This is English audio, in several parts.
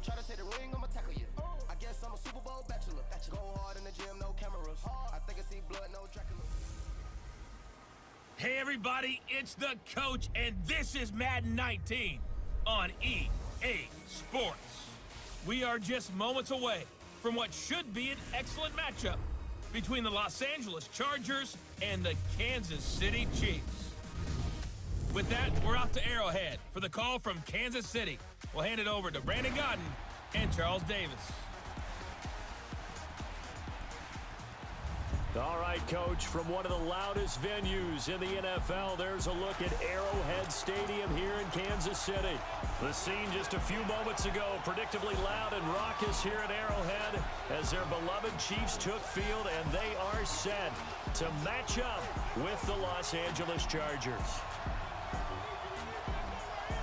Try to take the ring, I'ma tackle you. I guess I'm a Super Bowl bachelor. Go hard in the gym, no cameras. I think I see blood, no Dracula. Hey everybody, it's the coach, and this is Madden 19 on EA Sports. We are just moments away from what should be an excellent matchup between the Los Angeles Chargers and the Kansas City Chiefs. With that, we're off to Arrowhead for the call from Kansas City. We'll hand it over to Brandon Godden and Charles Davis. All right, Coach, from one of the loudest venues in the NFL, there's a look at Arrowhead Stadium here in Kansas City. The scene just a few moments ago, predictably loud and raucous here at Arrowhead as their beloved Chiefs took field, and they are set to match up with the Los Angeles Chargers.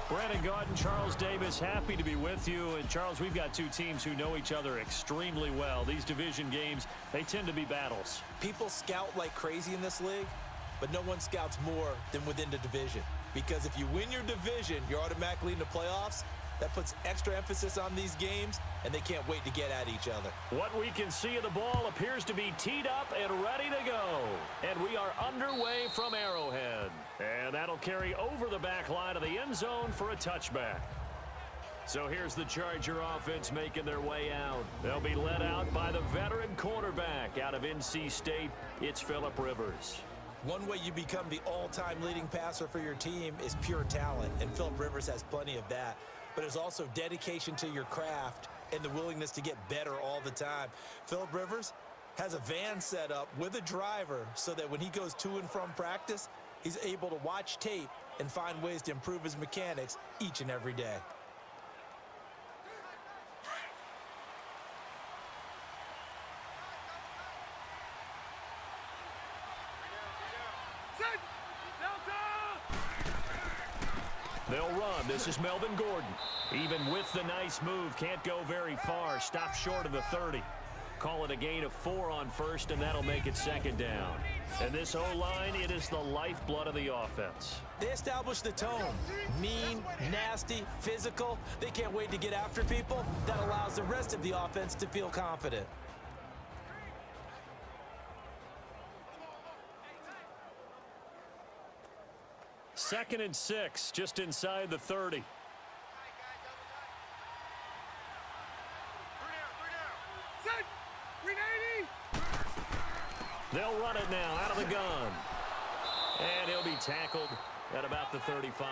Brandon Gaudin, Charles Davis, happy to be with you. And, Charles, we've got two teams who know each other extremely well. These division games, they tend to be battles. People scout like crazy in this league, but no one scouts more than within the division. Because if you win your division, you're automatically in the playoffs. That puts extra emphasis on these games, and they can't wait to get at each other. What we can see of the ball appears to be teed up and ready to go. And we are underway from Arrowhead. And that'll carry over the back line of the end zone for a touchback. So here's the Charger offense making their way out. They'll be led out by the veteran quarterback out of NC State. It's Phillip Rivers. One way you become the all-time leading passer for your team is pure talent, and Phillip Rivers has plenty of that. But there's also dedication to your craft and the willingness to get better all the time. Phillip Rivers has a van set up with a driver so that when he goes to and from practice, he's able to watch tape and find ways to improve his mechanics each and every day. They'll run. This is Melvin Gordon. Even with the nice move, can't go very far. Stop short of the 30. Call it a gain of 4 on first, and that'll make it second down. And this O-line, it is the lifeblood of the offense. They establish the tone. Mean, nasty, physical. They can't wait to get after people. That allows the rest of the offense to feel confident. Second and 6, just inside the 30. They'll run it now out of the gun. And he'll be tackled at about the 35.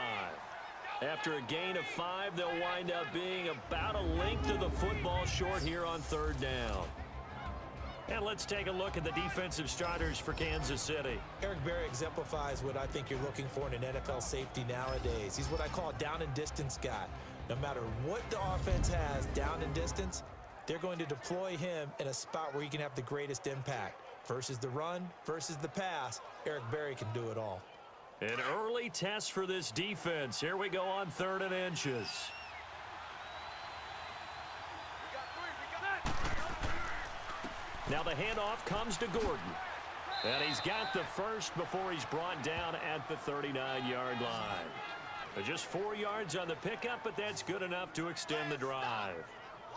After a gain of 5, they'll wind up being about a length of the football short here on third down. And let's take a look at the defensive starters for Kansas City. Eric Berry exemplifies what I think you're looking for in an NFL safety nowadays. He's what I call a down and distance guy. No matter what the offense has down and distance, they're going to deploy him in a spot where he can have the greatest impact. Versus the run, versus the pass, Eric Berry can do it all. An early test for this defense. Here we go on 3rd and inches. Now the handoff comes to Gordon. And he's got the first before he's brought down at the 39-yard line. Just 4 yards on the pickup, but that's good enough to extend the drive.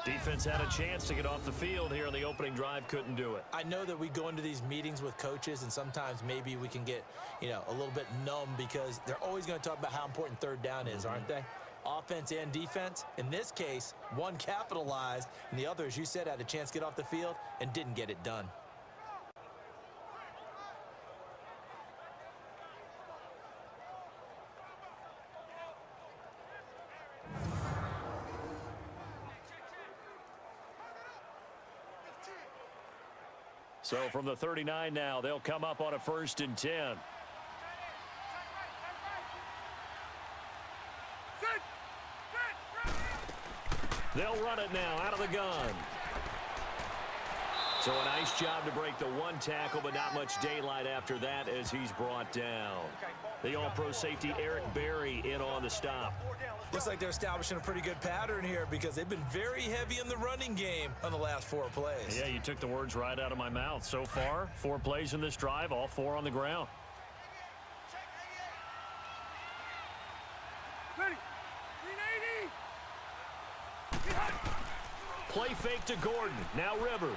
Defense had a chance to get off the field here in the opening drive, couldn't do it. I know that we go into these meetings with coaches, and sometimes maybe we can get, a little bit numb because they're always going to talk about how important third down is, aren't they? Offense and defense. In this case, one capitalized, and the other, as you said, had a chance to get off the field and didn't get it done. So from the 39 now, they'll come up on a 1st and 10. They'll run it now out of the gun. So a nice job to break the one tackle, but not much daylight after that as he's brought down. The all-pro safety Eric Berry in on the stop. Looks like they're establishing a pretty good pattern here because they've been very heavy in the running game on the last 4 plays. Yeah, you took the words right out of my mouth. So far, 4 plays in this drive, all 4 on the ground. Ready. 380. Play fake to Gordon. Now Rivers.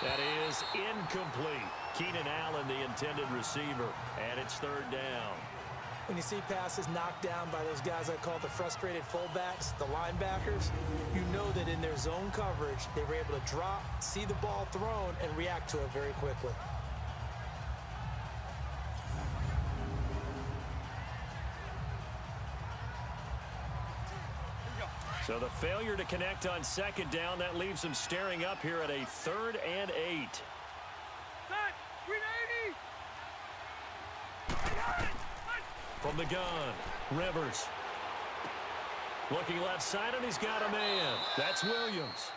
That is incomplete. Keenan Allen, the intended receiver, and it's third down. When you see passes knocked down by those guys I call the frustrated fullbacks, the linebackers, you know that in their zone coverage, they were able to drop, see the ball thrown, and react to it very quickly. So the failure to connect on second down, that leaves them staring up here at a 3rd and 8. From the gun, Rivers. Looking left side, and he's got a man. That's Williams.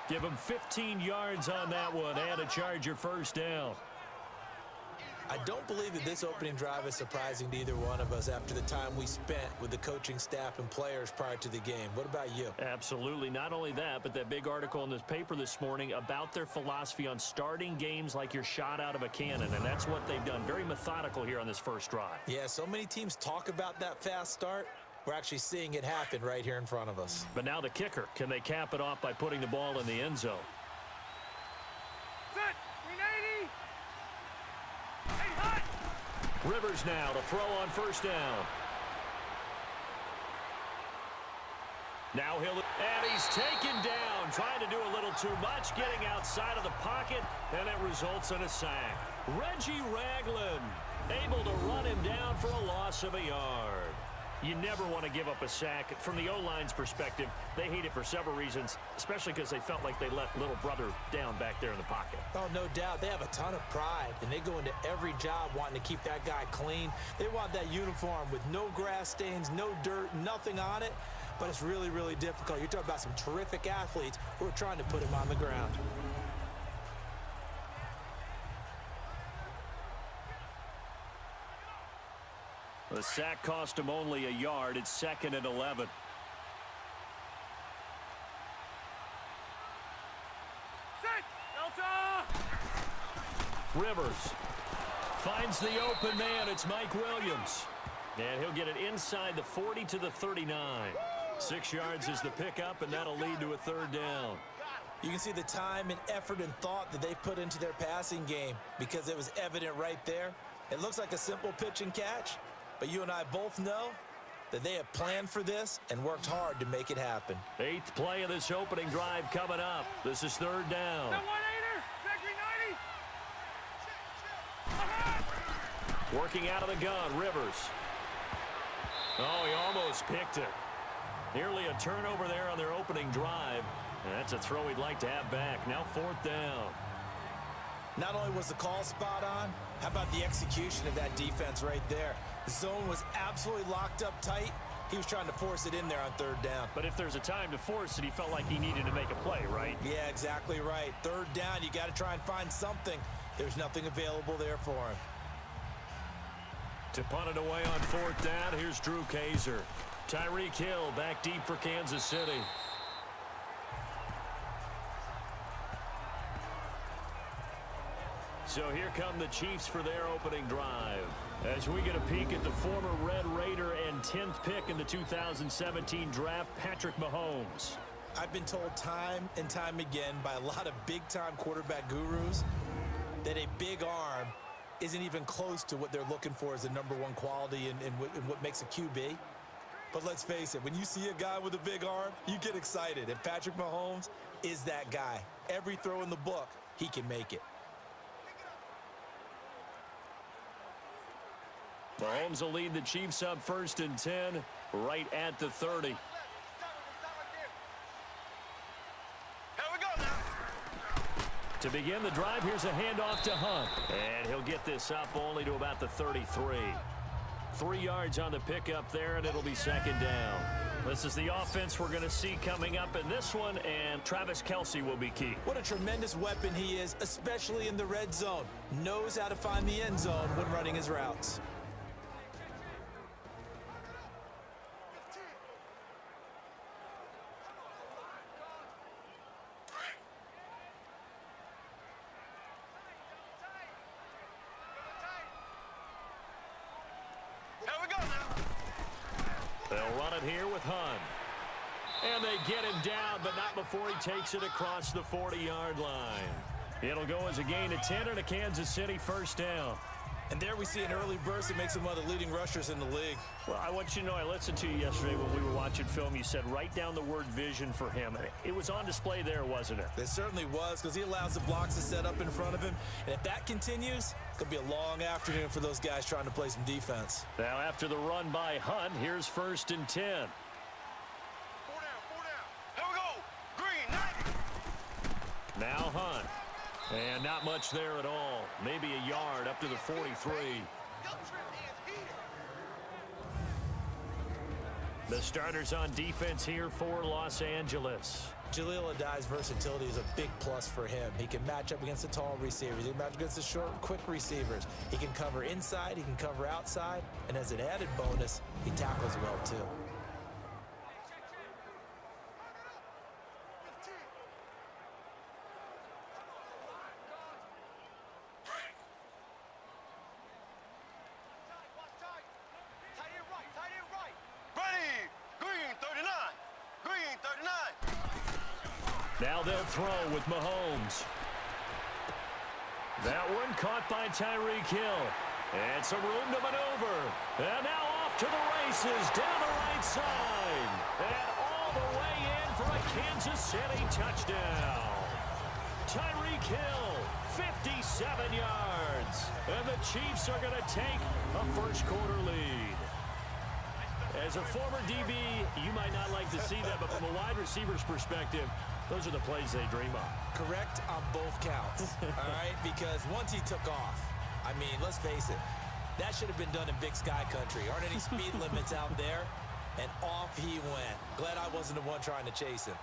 Give him 15 yards on that one, and a Charger first down. I don't believe that this opening drive is surprising to either one of us after the time we spent with the coaching staff and players prior to the game. What about you? Absolutely. Not only that, but that big article in this paper this morning about their philosophy on starting games like you're shot out of a cannon, and that's what they've done. Very methodical here on this first drive. Yeah, so many teams talk about that fast start. We're actually seeing it happen right here in front of us. But now the kicker. Can they cap it off by putting the ball in the end zone? Rivers now to throw on first down. Now and he's taken down, trying to do a little too much, getting outside of the pocket, and it results in a sack. Reggie Ragland able to run him down for a loss of a yard. You never want to give up a sack. From the O-line's perspective, they hate it for several reasons, especially because they felt like they let little brother down back there in the pocket. Oh, no doubt. They have a ton of pride, and they go into every job wanting to keep that guy clean. They want that uniform with no grass stains, no dirt, nothing on it, but it's really, really difficult. You're talking about some terrific athletes who are trying to put him on the ground. The sack cost him only a yard. It's 2nd and 11. Rivers finds the open man. It's Mike Williams. And he'll get it inside the 40 to the 39. 6 yards is the pickup, and that'll lead to a 3rd down. You can see the time and effort and thought that they put into their passing game because it was evident right there. It looks like a simple pitch and catch. But you and I both know that they have planned for this and worked hard to make it happen. 8th play of this opening drive coming up. This is 3rd down. Working out of the gun, Rivers. Oh, he almost picked it. Nearly a turnover there on their opening drive. And that's a throw he'd like to have back. Now 4th down. Not only was the call spot on, how about the execution of that defense right there? The zone was absolutely locked up tight. He was trying to force it in there on 3rd down. But if there's a time to force it, he felt like he needed to make a play, right? Yeah, exactly right. 3rd down, you got to try and find something. There's nothing available there for him. To punt it away on 4th down, here's Drew Kaiser. Tyreek Hill back deep for Kansas City. So here come the Chiefs for their opening drive. As we get a peek at the former Red Raider and 10th pick in the 2017 draft, Patrick Mahomes. I've been told time and time again by a lot of big-time quarterback gurus that a big arm isn't even close to what they're looking for as the #1 quality in what makes a QB. But let's face it, when you see a guy with a big arm, you get excited. And Patrick Mahomes is that guy. Every throw in the book, he can make it. Mahomes will lead the Chiefs up 1st and 10, right at the 30. To begin the drive, here's a handoff to Hunt. And he'll get this up only to about the 33. 3 yards on the pickup there, and it'll be 2nd down. This is the offense we're going to see coming up in this one, and Travis Kelce will be key. What a tremendous weapon he is, especially in the red zone. Knows how to find the end zone when running his routes. They'll run it here with Hunt. And they get him down, but not before he takes it across the 40-yard line. It'll go as a gain of 10 and a Kansas City first down. And there we see an early burst that makes him one of the leading rushers in the league. Well, I want you to know, I listened to you yesterday when we were watching film. You said write down the word vision for him. It was on display there, wasn't it? It certainly was, because he allows the blocks to set up in front of him. And if that continues, it could be a long afternoon for those guys trying to play some defense. Now, after the run by Hunt, here's 1st and 10. 4 down, 4 down. Here we go. Green, 90. Now Hunt. And not much there at all. Maybe a yard up to the 43. The starters on defense here for Los Angeles. Jaleel Adai's versatility is a big plus for him. He can match up against the tall receivers. He can match up against the short, quick receivers. He can cover inside. He can cover outside. And as an added bonus, he tackles well, too. Now they'll throw with Mahomes. That one caught by Tyreek Hill. And some room to maneuver. And now off to the races down the right side. And all the way in for a Kansas City touchdown. Tyreek Hill, 57 yards. And the Chiefs are going to take a first-quarter lead. As a former DB, you might not like to see that, but from a wide receiver's perspective, those are the plays they dream of. Correct on both counts, all right? Because once he took off, I mean, let's face it, that should have been done in Big Sky Country. Aren't any speed limits out there? And off he went. Glad I wasn't the one trying to chase him.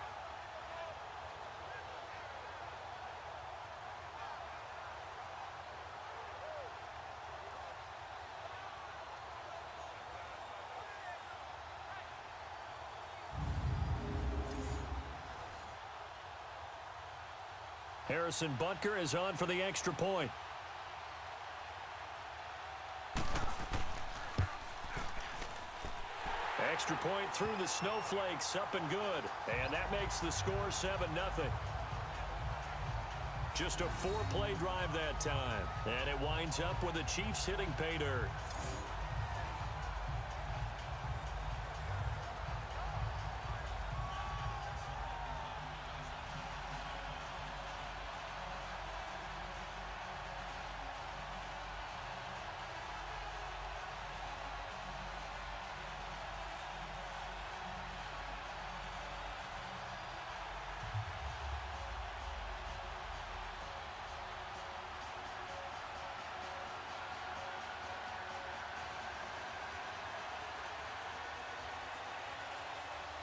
Harrison Butker is on for the extra point. Extra point through the snowflakes, up and good. And that makes the score 7-0. Just a 4-play drive that time. And it winds up with the Chiefs hitting pay dirt.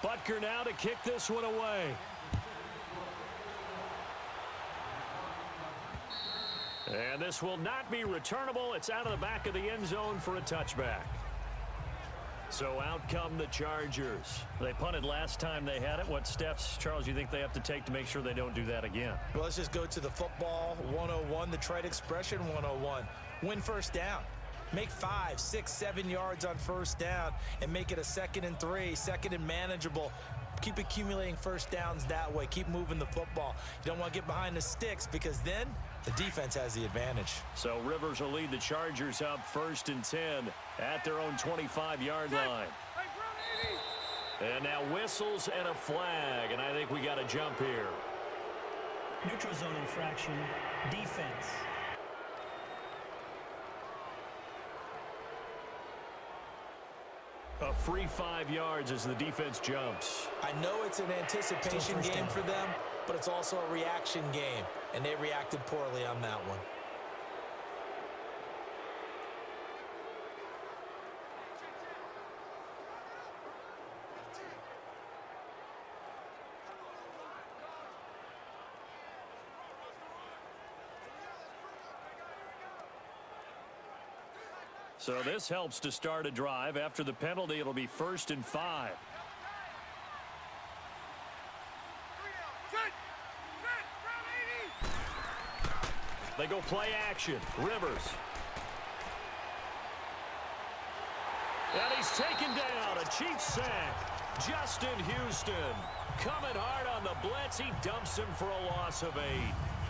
Butker now to kick this one away. And this will not be returnable. It's out of the back of the end zone for a touchback. So out come the Chargers. They punted last time they had it. What steps, Charles, you think they have to take to make sure they don't do that again? Well, let's just go to the football 101, the trite expression 101. Win first down. Make 5, 6, 7 yards on first down and make it a 2nd and 3, 2nd and manageable. Keep accumulating first downs that way. Keep moving the football. You don't want to get behind the sticks because then the defense has the advantage. So Rivers will lead the Chargers up 1st and 10 at their own 25-yard line. And now whistles and a flag, and I think we got a jump here. Neutral zone infraction, defense. A free 5 yards as the defense jumps. I know it's an anticipation game for them, but it's also a reaction game, and they reacted poorly on that one. So this helps to start a drive. After the penalty, it'll be 1st and 5. They go play action. Rivers. And he's taken down. A Chiefs sack. Justin Houston coming hard on the blitz. He dumps him for a loss of 8.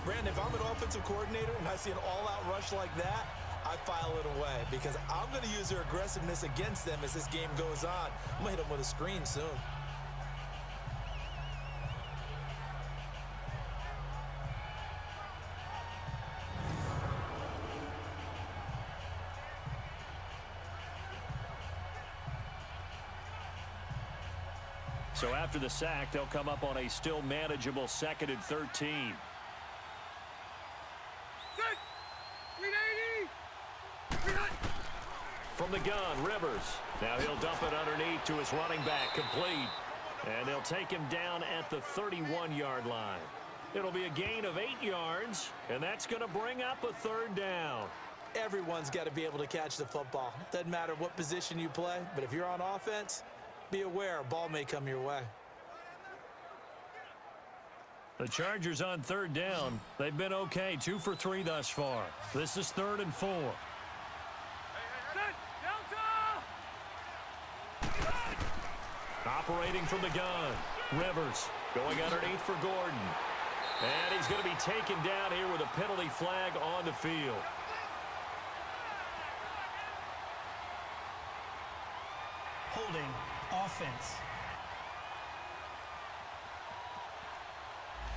Brandon, if I'm an offensive coordinator and I see an all-out rush like that, I file it away because I'm going to use their aggressiveness against them as this game goes on. I'm going to hit them with a screen soon. So after the sack, they'll come up on a still manageable 2nd and 13. From the gun, Rivers. Now he'll dump it underneath to his running back, complete. And they'll take him down at the 31-yard line. It'll be a gain of 8 yards, and that's going to bring up a 3rd down. Everyone's got to be able to catch the football. Doesn't matter what position you play, but if you're on offense, be aware a ball may come your way. The Chargers on 3rd down. They've been okay, 2 for 3 thus far. This is 3rd and 4. Operating from the gun. Rivers going underneath for Gordon. And he's going to be taken down here with a penalty flag on the field. Holding offense.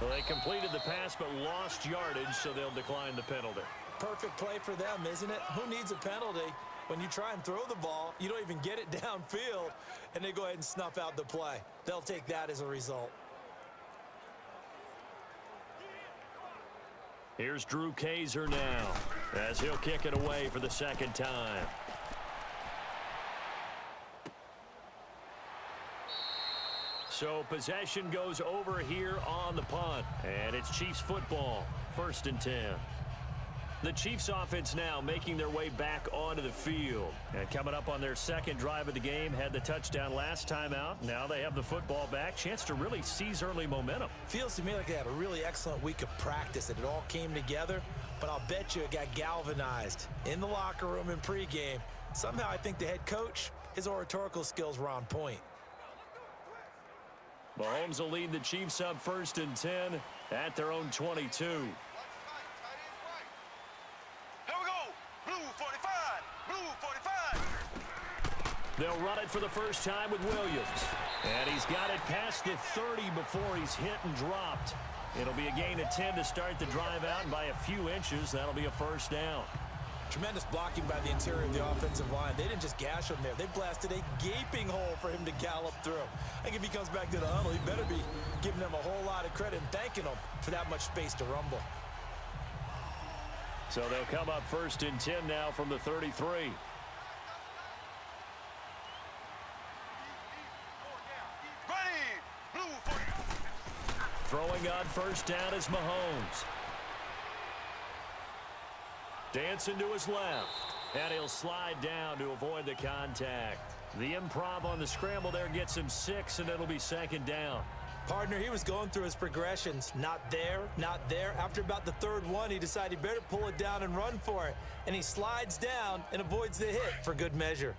Well, they completed the pass but lost yardage, so they'll decline the penalty. Perfect play for them, isn't it? Who needs a penalty? When you try and throw the ball, you don't even get it downfield, and they go ahead and snuff out the play. They'll take that as a result. Here's Drew Kaiser now, as he'll kick it away for the 2nd time. So possession goes over here on the punt, and it's Chiefs football, 1st and 10. The Chiefs offense now making their way back onto the field. And coming up on their 2nd drive of the game, had the touchdown last time out. Now they have the football back. Chance to really seize early momentum. Feels to me like they had a really excellent week of practice, and it all came together. But I'll bet you it got galvanized in the locker room in pregame. Somehow I think the head coach, his oratorical skills were on point. Mahomes will lead the Chiefs up 1st and 10 at their own 22. They'll run it for the first time with Williams. And he's got it past the 30 before he's hit and dropped. It'll be a gain of 10 to start the drive out, and by a few inches, that'll be a 1st down. Tremendous blocking by the interior of the offensive line. They didn't just gash him there. They blasted a gaping hole for him to gallop through. I think if he comes back to the huddle, he better be giving them a whole lot of credit and thanking them for that much space to rumble. So they'll come up 1st and 10 now from the 33. Throwing on 1st down is Mahomes. Dancing to his left. And he'll slide down to avoid the contact. The improv on the scramble there gets him 6, and it'll be 2nd down. Partner, he was going through his progressions. Not there, not there. After about the 3rd one, he decided he better pull it down and run for it. And he slides down and avoids the hit for good measure.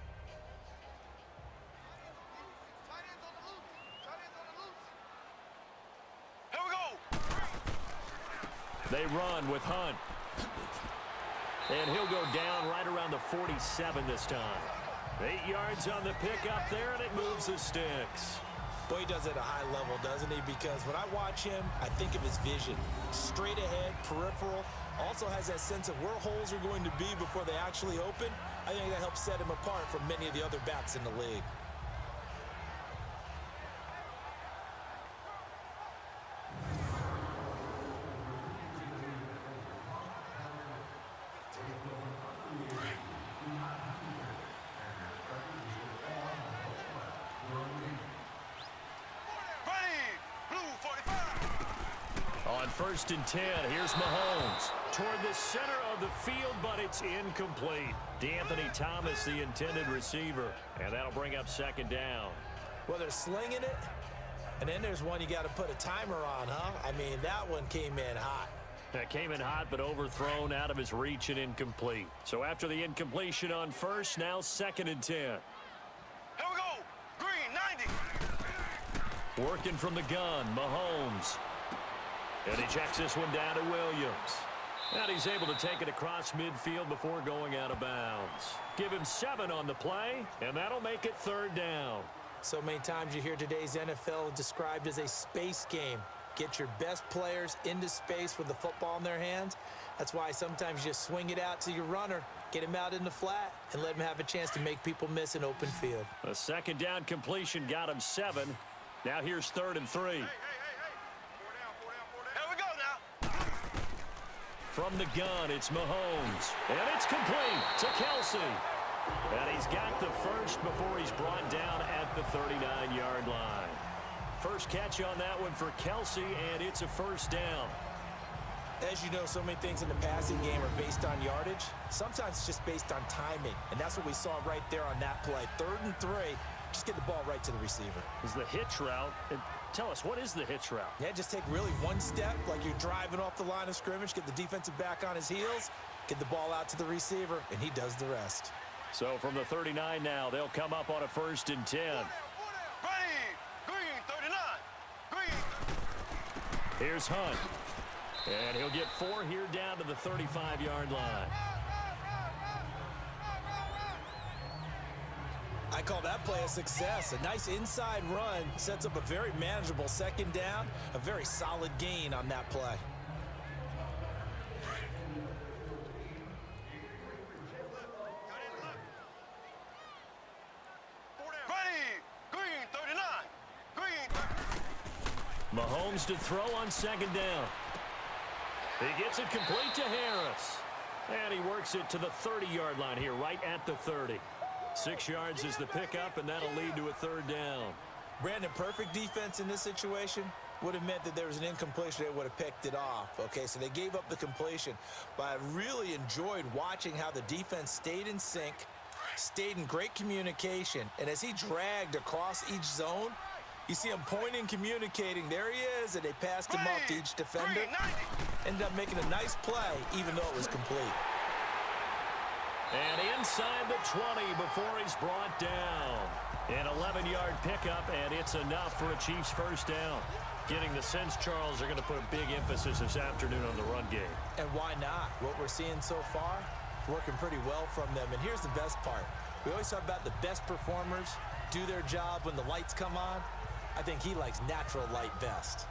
They run with Hunt. And he'll go down right around the 47 this time. 8 yards on the pickup there, and it moves the sticks. Boy, he does it at a high level, doesn't he? Because when I watch him, I think of his vision. Straight ahead, peripheral. Also has that sense of where holes are going to be before they actually open. I think that helps set him apart from many of the other backs in the league. On 1st and 10, here's Mahomes. Toward the center of the field, but it's incomplete. D'Anthony Thomas, the intended receiver. And that'll bring up 2nd down. Well, they're slinging it, and then there's one you got to put a timer on, huh? I mean, that one came in hot. That came in hot, but overthrown out of his reach and incomplete. So after the incompletion on 1st, now 2nd and 10. Here we go. Green, 90. Working from the gun, Mahomes. And he checks this one down to Williams. And he's able to take it across midfield before going out of bounds. Give him 7 on the play, and that'll make it 3rd down. So many times you hear today's NFL described as a space game. Get your best players into space with the football in their hands. That's why sometimes you just swing it out to your runner, get him out in the flat, and let him have a chance to make people miss an open field. A 2nd down completion got him 7. Now here's 3rd and 3. Hey. 4 down. Here we go now. From the gun, it's Mahomes. And it's complete to Kelsey. And he's got the first before he's brought down at the 39-yard line. First catch on that one for Kelsey, and it's a 1st down. As you know, so many things in the passing game are based on yardage. Sometimes it's just based on timing, and that's what we saw right there on that play. 3rd and 3, just get the ball right to the receiver. Is the hitch route. Tell us, what is the hitch route? Yeah, just take really one step, like you're driving off the line of scrimmage, get the defensive back on his heels, get the ball out to the receiver, and he does the rest. So from the 39 now, they'll come up on a 1st and 10. Ready. Green, 39. Green. Here's Hunt. And he'll get 4 here down to the 35-yard line. I call that play a success. A nice inside run sets up a very manageable 2nd down, a very solid gain on that play. Mahomes to throw on 2nd down. He gets it complete to Harris. And he works it to the 30-yard line here, right at the 30. 6 yards is the pickup, and that'll lead to a 3rd down. Brandon, perfect defense in this situation would have meant that there was an incompletion. They would have picked it off. Okay, so they gave up the completion. But I really enjoyed watching how the defense stayed in sync, stayed in great communication. And as he dragged across each zone, you see him pointing, communicating. There he is, and they passed him off to each defender. Ended up making a nice play, even though it was complete. And inside the 20 before he's brought down. An 11-yard pickup, and it's enough for a Chiefs 1st down. Getting the sense Charles are going to put a big emphasis this afternoon on the run game. And why not? What we're seeing so far, working pretty well from them. And here's the best part. We always talk about the best performers do their job when the lights come on. I think he likes natural light best.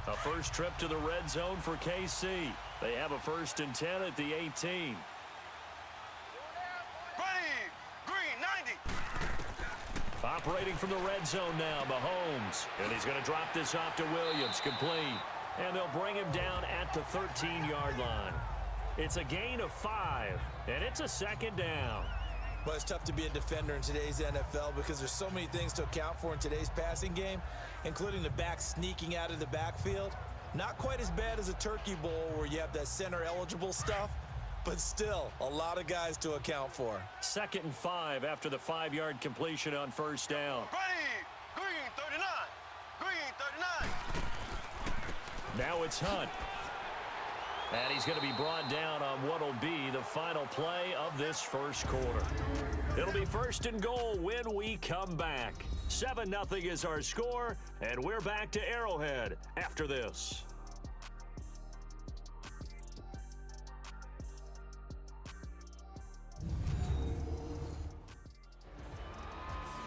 A first trip to the red zone for KC. They have a 1st and 10 at the 18. Ready. Green, 90. Operating from the red zone now, Mahomes. And he's going to drop this off to Williams, complete. And they'll bring him down at the 13-yard line. It's a gain of 5, and it's a 2nd down. Well, it's tough to be a defender in today's NFL because there's so many things to account for in today's passing game, including the back sneaking out of the backfield. Not quite as bad as a turkey bowl where you have that center-eligible stuff, but still a lot of guys to account for. 2nd and 5 after the 5-yard completion on 1st down. Ready. Green, 39. Green, 39. Now it's Hunt. And he's going to be brought down on what will be the final play of this 1st quarter. It'll be 1st and goal when we come back. 7-0 is our score, and we're back to Arrowhead after this.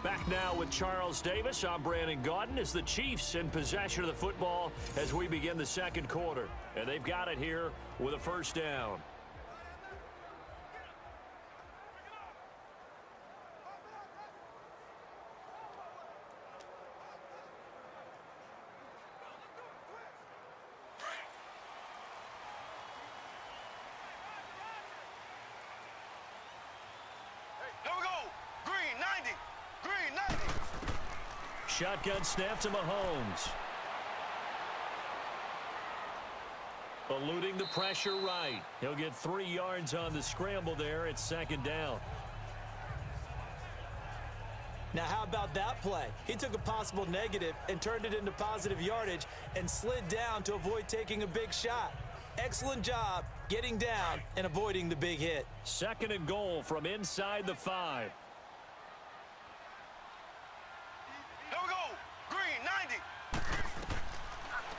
Back now with Charles Davis. I'm Brandon Gaudin as the Chiefs in possession of the football as we begin the 2nd quarter. And they've got it here with a 1st down. Here we go. Green, 90. Green, 90. Shotgun snap to Mahomes. Eluding the pressure right. He'll get 3 yards on the scramble there. It's 2nd down. Now, how about that play? He took a possible negative and turned it into positive yardage and slid down to avoid taking a big shot. Excellent job getting down and avoiding the big hit. 2nd and goal from inside the 5. Here we go. Green, 90.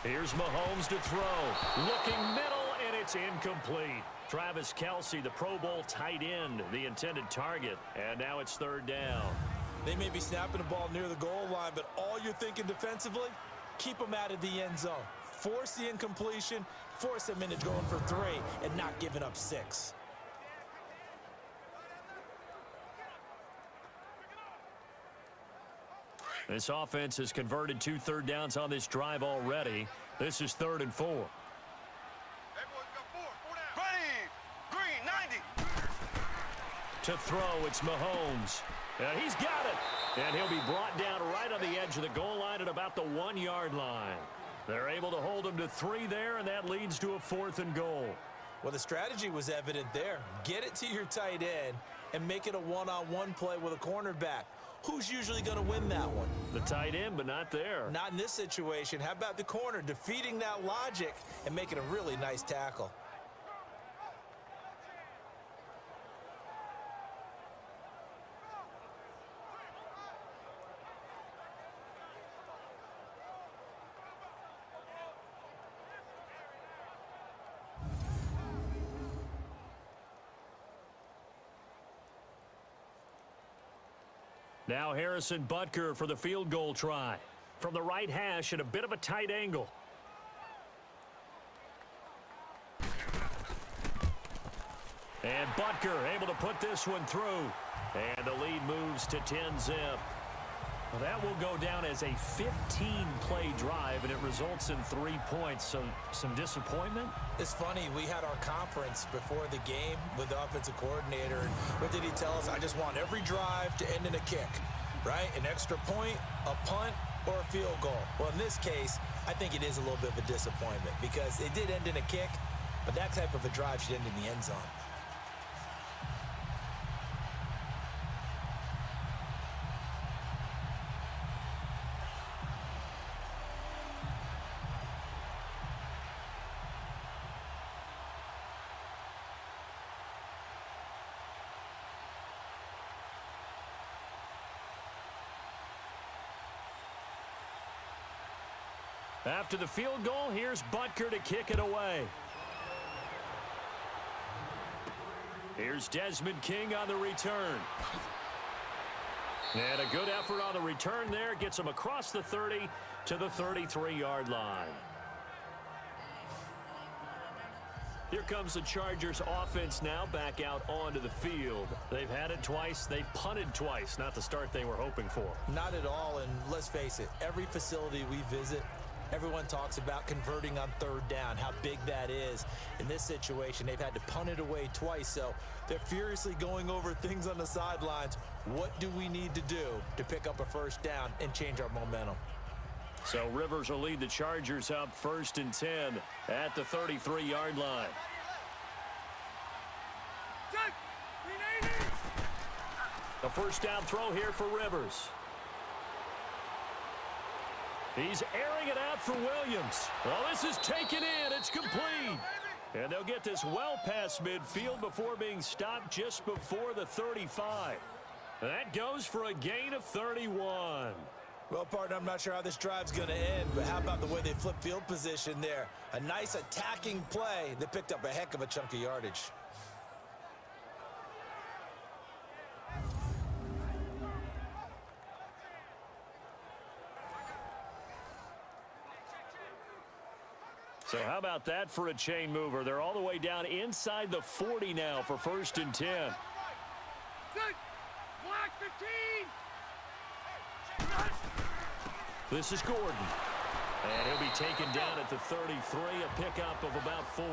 Here's Mahomes to throw. Looking middle, and it's incomplete. Travis Kelce, the Pro Bowl tight end, the intended target. And now it's 3rd down. They may be snapping the ball near the goal line, but all you're thinking defensively, keep them out of the end zone. Force the incompletion, force them into going for 3, and not giving up 6. This offense has converted 2 third downs on this drive already. This is 3rd and 4. Hey, boys, we got 4 down. Ready. Green, 90. To throw, it's Mahomes. And he's got it. And he'll be brought down right on the edge of the goal line at about the 1-yard line. They're able to hold him to 3 there, and that leads to a 4th and goal. Well, the strategy was evident there. Get it to your tight end and make it a one-on-one play with a cornerback. Who's usually going to win that one? The tight end, but not there. Not in this situation. How about the corner defeating that logic and making a really nice tackle? Now Harrison Butker for the field goal try. From the right hash at a bit of a tight angle. And Butker able to put this one through. And the lead moves to 10-zip. Well, that will go down as a 15-play drive, and it results in 3 points. So some disappointment? It's funny, we had our conference before the game with the offensive coordinator, and what did he tell us? I just want every drive to end in a kick, right? An extra point, a punt, or a field goal. Well, in this case, I think it is a little bit of a disappointment because it did end in a kick, but that type of a drive should end in the end zone. After the field goal, here's Butker to kick it away. Here's Desmond King on the return. And a good effort on the return there. Gets him across the 30 to the 33-yard line. Here comes the Chargers offense now back out onto the field. They've had it twice. They've punted twice. Not the start they were hoping for. Not at all, and let's face it, every facility we visit, everyone talks about converting on 3rd down, how big that is. In this situation, they've had to punt it away twice, so they're furiously going over things on the sidelines. What do we need to do to pick up a 1st down and change our momentum? So Rivers will lead the Chargers up 1st and 10 at the 33-yard line. The 1st down throw here for Rivers. He's airing it out for Williams. Well, this is taken in. It's complete. And they'll get this well past midfield before being stopped just before the 35. And that goes for a gain of 31. Well, partner, I'm not sure how this drive's going to end, but how about the way they flip field position there? A nice attacking play that picked up a heck of a chunk of yardage. So how about that for a chain mover? They're all the way down inside the 40 now for 1st and 10. Black 15. This is Gordon. And he'll be taken down at the 33, a pickup of about 4.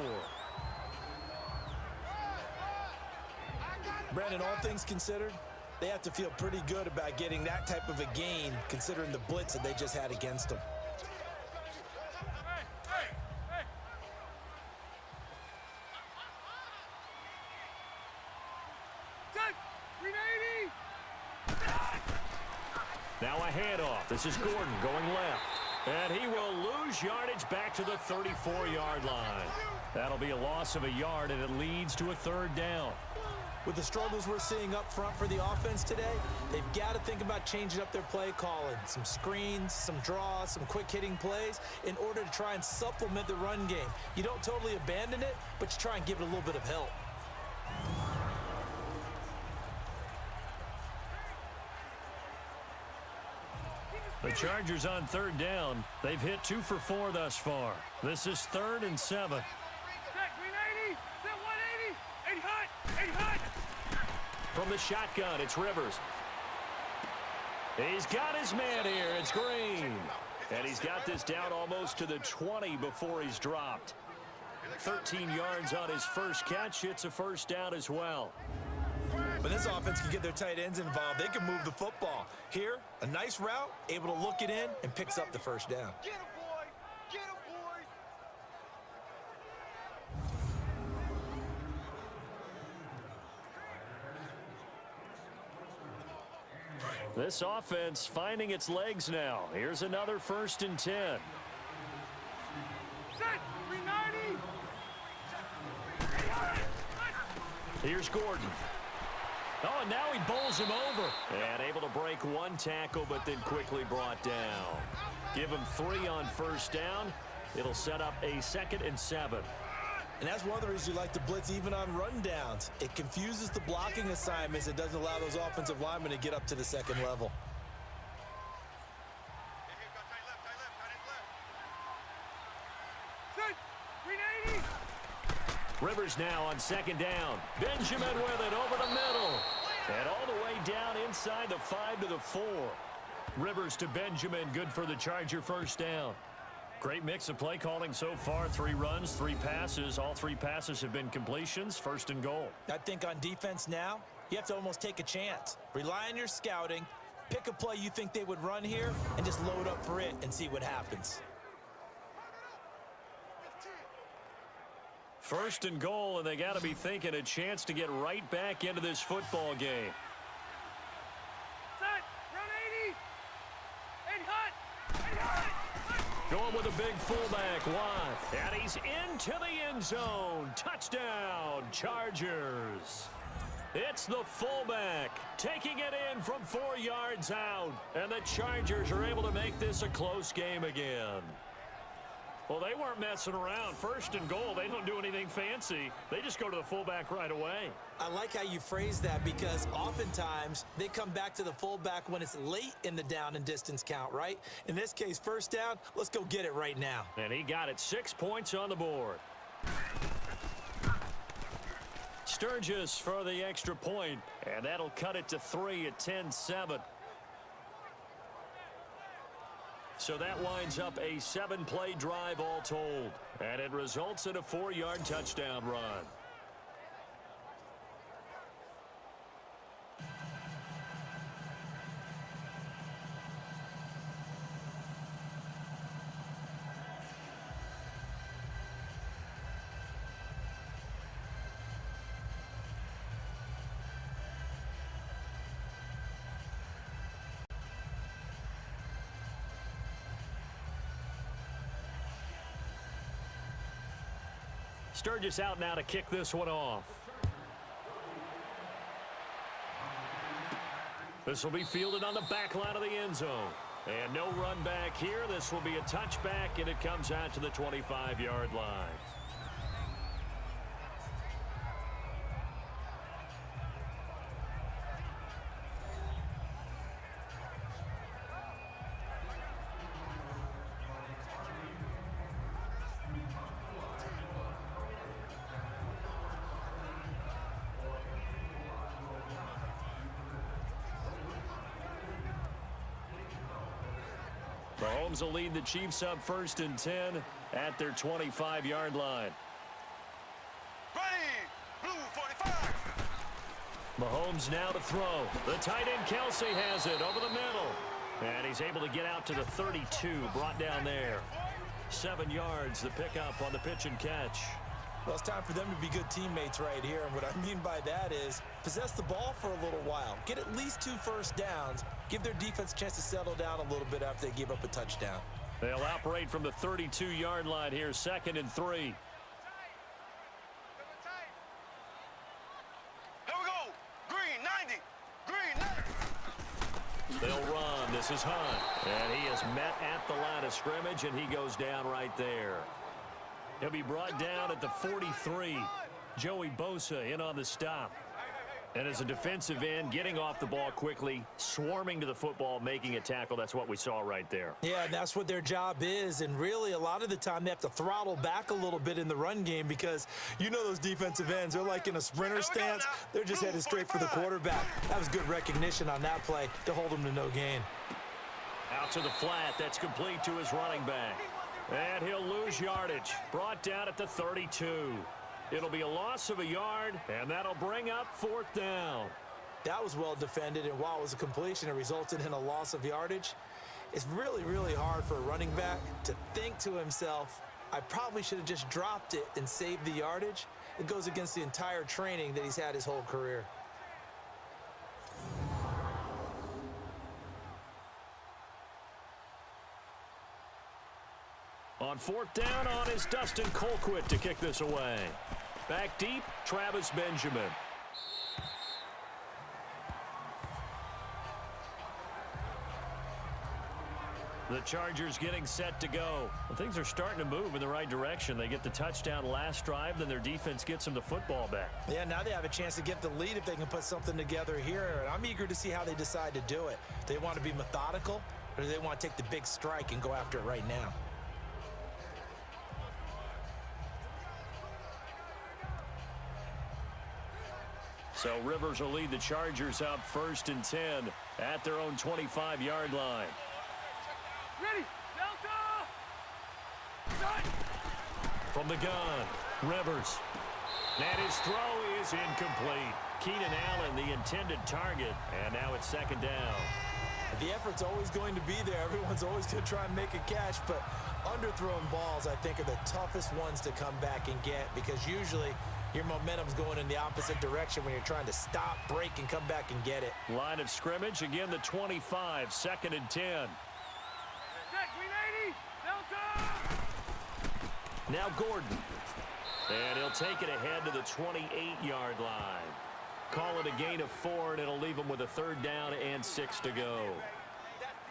Brandon, all things considered, they have to feel pretty good about getting that type of a gain considering the blitz that they just had against them. Now a handoff. This is Gordon going left. And he will lose yardage back to the 34-yard line. That'll be a loss of a yard, and it leads to a third down. With the struggles we're seeing up front for the offense today, they've got to think about changing up their play calling. Some screens, some draws, some quick-hitting plays in order to try and supplement the run game. You don't totally abandon it, but you try and give it a little bit of help. The Chargers on third down. They've hit 2 for 4 thus far. This is 3rd and 7. From the shotgun, it's Rivers. He's got his man here. It's Green. And he's got this down almost to the 20 before he's dropped. 13 yards on his first catch. It's a first down as well. When this offense can get their tight ends involved, they can move the football. Here, a nice route, able to look it in, and picks up the first down. Get him, boy! Get him, boy! This offense finding its legs now. Here's another 1st and 10. Set! 390! Here's Gordon. Oh, and now he bowls him over. And able to break one tackle, but then quickly brought down. Give him 3 on first down. It'll set up a 2nd and 7. And that's one of the reasons you like to blitz even on rundowns. It confuses the blocking assignments. It doesn't allow those offensive linemen to get up to the second level. Set! 390! Rivers now on 2nd down. Benjamin with it over the middle. And all the way down inside the 5 to the 4. Rivers to Benjamin, good for the Charger first down. Great mix of play calling so far. 3 runs, 3 passes. All 3 passes have been completions. 1st and goal. I think on defense now, you have to almost take a chance. Rely on your scouting. Pick a play you think they would run here and just load up for it and see what happens. 1st and goal, and they got to be thinking a chance to get right back into this football game. Set! Run 80! And hut! And hut! Going with a big fullback, Watt. And he's into the end zone. Touchdown, Chargers. It's the fullback taking it in from 4 yards out. And the Chargers are able to make this a close game again. Well, they weren't messing around. 1st and goal, they don't do anything fancy. They just go to the fullback right away. I like how you phrase that because oftentimes they come back to the fullback when it's late in the down and distance count, right? In this case, 1st down, let's go get it right now. And he got it. 6 points on the board. Sturgis for the extra point, and that'll cut it to 3 at 10-7. So that winds up a 7-play drive all told. And it results in a 4-yard touchdown run. Sturgis out now to kick this one off. This will be fielded on the back line of the end zone. And no run back here. This will be a touchback, and it comes out to the 25-yard line. Mahomes will lead the Chiefs up 1st and 10 at their 25-yard line. Ready! Blue 45! Mahomes now to throw. The tight end Kelsey has it over the middle. And he's able to get out to the 32, brought down there. 7 yards, the pickup on the pitch and catch. Well, it's time for them to be good teammates right here. And what I mean by that is possess the ball for a little while. Get at least 2 first downs. Give their defense a chance to settle down a little bit after they give up a touchdown. They'll operate from the 32-yard line here, 2nd and 3. Here we go. Green, 90. Green, 90. They'll run. This is Hunt. And he is met at the line of scrimmage, and he goes down right there. He'll be brought down at the 43. Joey Bosa in on the stop. And as a defensive end, getting off the ball quickly, swarming to the football, making a tackle, that's what we saw right there. Yeah, and that's what their job is. And really, a lot of the time, they have to throttle back a little bit in the run game because you know those defensive ends, they're like in a sprinter stance. They're just headed straight for the quarterback. That was good recognition on that play to hold him to no gain. Out to the flat. That's complete to his running back. And he'll lose yardage. Brought down at the 32. It'll be a loss of a yard, and that'll bring up 4th down. That was well defended, and while it was a completion, it resulted in a loss of yardage. It's really, really hard for a running back to think to himself, I probably should have just dropped it and saved the yardage. It goes against the entire training that he's had his whole career. On 4th down on is Dustin Colquitt to kick this away. Back deep, Travis Benjamin. The Chargers getting set to go. Well, things are starting to move in the right direction. They get the touchdown last drive, then their defense gets them the football back. Yeah, now they have a chance to get the lead if they can put something together here. And I'm eager to see how they decide to do it. Do they want to be methodical, or do they want to take the big strike and go after it right now? So Rivers will lead the Chargers up 1st and 10 at their own 25-yard line. Ready. Delta. From the gun, Rivers. And his throw is incomplete. Keenan Allen, the intended target, and now it's 2nd down. The effort's always going to be there. Everyone's always going to try and make a catch, but underthrown balls, I think, are the toughest ones to come back and get because usually your momentum's going in the opposite direction when you're trying to stop, break, and come back and get it. Line of scrimmage, again the 25, 2nd and 10. Check, Green 80. Delta. Now Gordon. And he'll take it ahead to the 28-yard line. Call it a gain of 4, and it'll leave him with a 3rd down and 6 to go.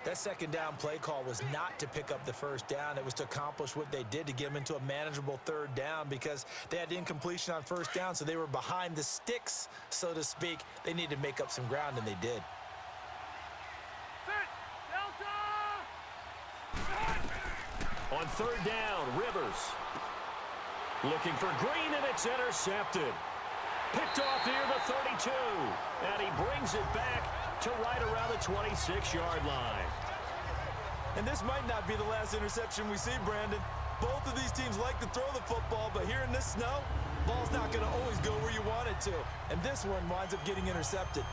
That 2nd down play call was not to pick up the 1st down. It was to accomplish what they did to get them into a manageable 3rd down because they had incompletion on 1st down, so they were behind the sticks, so to speak. They needed to make up some ground, and they did. On 3rd down, Rivers. Looking for Green, and it's intercepted. Picked off near the 32, and he brings it back to right around the 26-yard line. And this might not be the last interception we see, Brandon. Both of these teams like to throw the football, but here in this snow, ball's not going to always go where you want it to. And this one winds up getting intercepted.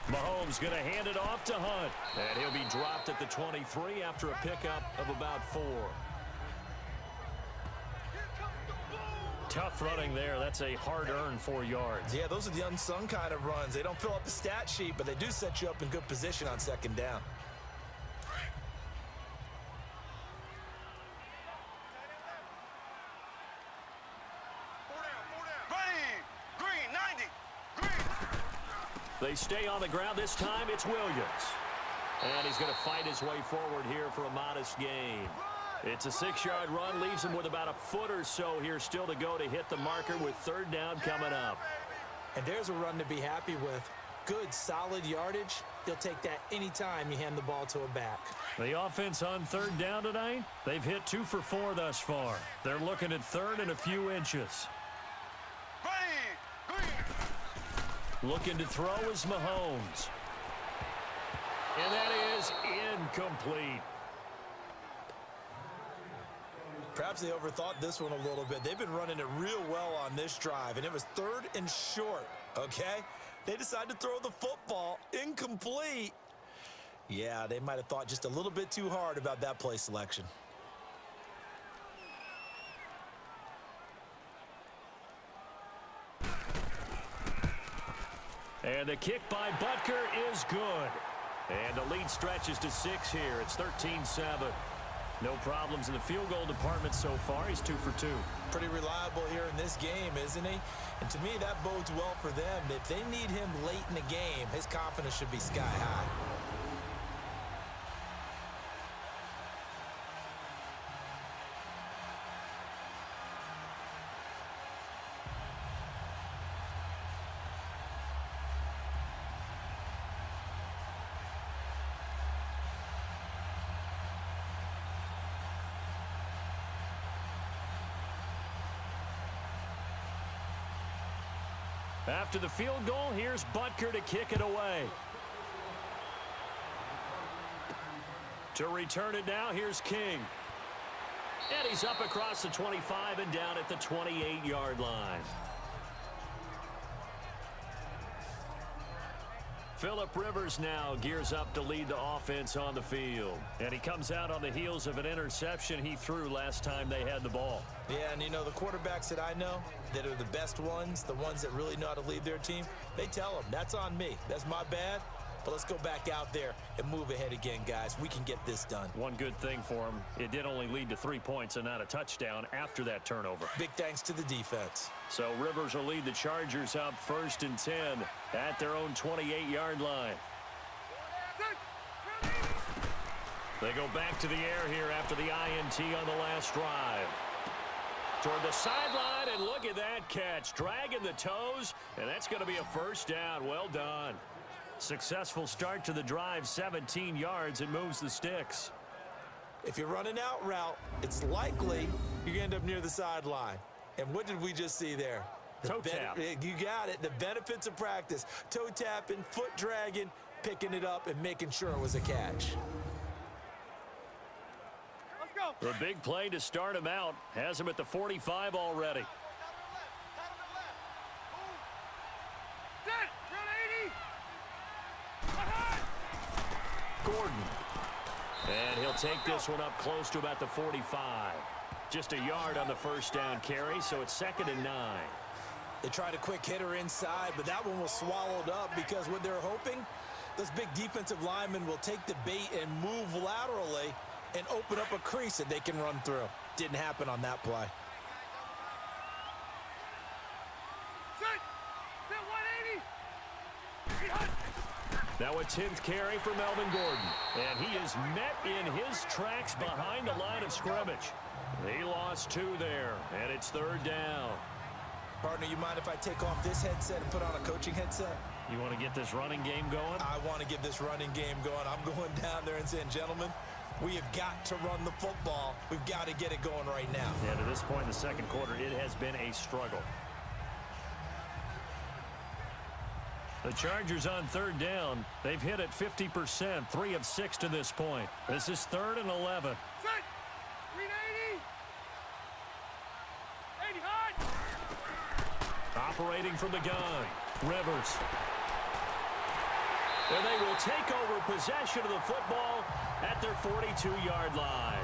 Mahomes going to hand it off to Hunt. And he'll be dropped at the 23 after a pickup of about 4. Tough running there. That's a hard-earned 4 yards. Yeah, those are the unsung kind of runs. They don't fill up the stat sheet, but they do set you up in good position on 2nd down. They stay on the ground. This time it's Williams. And he's going to fight his way forward here for a modest gain. It's a 6-yard run. Leaves him with about a foot or so here still to go to hit the marker with 3rd down coming up. And there's a run to be happy with. good, solid yardage, he'll take that anytime you hand the ball to a back. The offense on third down tonight, they've hit 2 for 4 thus far. They're looking at third and a few inches. Ready, green. Looking to throw is Mahomes. And that is incomplete. Perhaps they overthought this one a little bit. They've been running it real well on this drive, and it was third and short, okay? They decided to throw the football incomplete. Yeah, they might have thought just a little bit too hard about that play selection. And the kick by Butker is good. And the lead stretches to 6 here. It's 13-7. No problems in the field goal department so far. He's 2 for 2. Pretty reliable here in this game, isn't he? And to me, that bodes well for them. If they need him late in the game, his confidence should be sky high. After the field goal, here's Butker to kick it away. To return it now, here's King. And he's up across the 25 and down at the 28-yard line. Phillip Rivers now gears up to lead the offense on the field. And he comes out on the heels of an interception he threw last time they had the ball. Yeah, and you know, the quarterbacks that I know that are the best ones, the ones that really know how to lead their team, they tell them, that's on me. That's my bad. But let's go back out there and move ahead again, guys. We can get this done. One good thing for him, it did only lead to 3 points and not a touchdown after that turnover. Big thanks to the defense. So Rivers will lead the Chargers up 1st and 10 at their own 28-yard line. They go back to the air here after the INT on the last drive. Toward the sideline, and look at that catch. Dragging the toes, and that's going to be a first down. Well done. Successful start to the drive, 17 yards, and moves the sticks. If you're running out route, it's likely you're going to end up near the sideline. And what did we just see there? Toe tap. You got it. The benefits of practice. Toe tapping, foot dragging, picking it up, and making sure it was a catch. Let's go. The big play to start him out has him at the 45 already. Gordon. And he'll take this one up close to about the 45. Just a yard on the first down carry, so it's 2nd and 9. They tried a quick hitter inside, but that one was swallowed up because what they're hoping, those big defensive linemen will take the bait and move laterally and open up a crease that they can run through. Didn't happen on that play. Now a 10th carry for Melvin Gordon. And he is met in his tracks behind the line of scrimmage. He lost 2 there, and it's 3rd down. Partner, you mind if I take off this headset and put on a coaching headset? You want to get this running game going? I want to get this running game going. I'm going down there and saying, gentlemen, we have got to run the football. We've got to get it going right now. Yeah, to this point in the second quarter, it has been a struggle. The Chargers on 3rd down. They've hit it 50%, 3 of 6 to this point. This is 3rd and 11. Operating from the gun, Rivers. And they will take over possession of the football at their 42-yard line.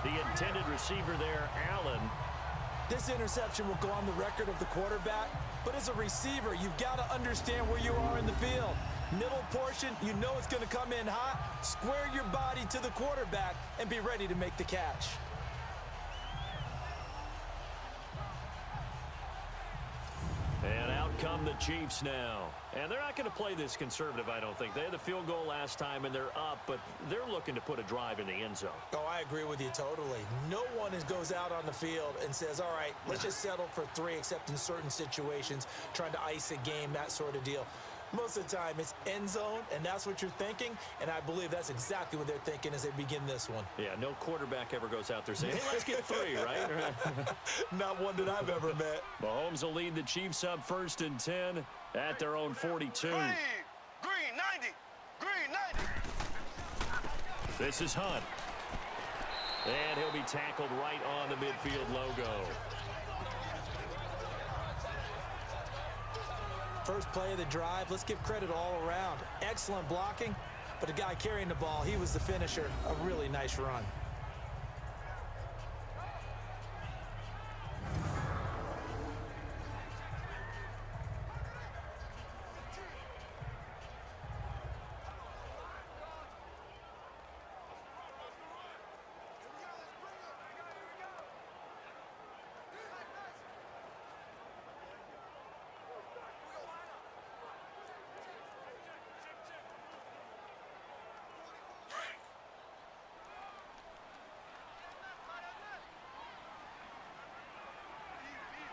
The intended receiver there, Allen. This interception will go on the record of the quarterback, but as a receiver, you've got to understand where you are in the field. Middle portion, you know it's going to come in hot. Square your body to the quarterback and be ready to make the catch. And out come the Chiefs now. And they're not going to play this conservative, I don't think. They had the field goal last time, and they're up, but they're looking to put a drive in the end zone. Oh, I agree with you totally. No one goes out on the field and says, all right, let's just settle for 3, except in certain situations, trying to ice a game, that sort of deal. Most of the time, it's end zone, and that's what you're thinking, and I believe that's exactly what they're thinking as they begin this one. Yeah, no quarterback ever goes out there saying, hey, let's get 3, right? Not one that I've ever met. Mahomes will lead the Chiefs up 1st and 10 at their own 42. Green 90. Green 90. This is Hunt. And he'll be tackled right on the midfield logo. First play of the drive, let's give credit all around. Excellent blocking, but the guy carrying the ball, he was the finisher. A really nice run.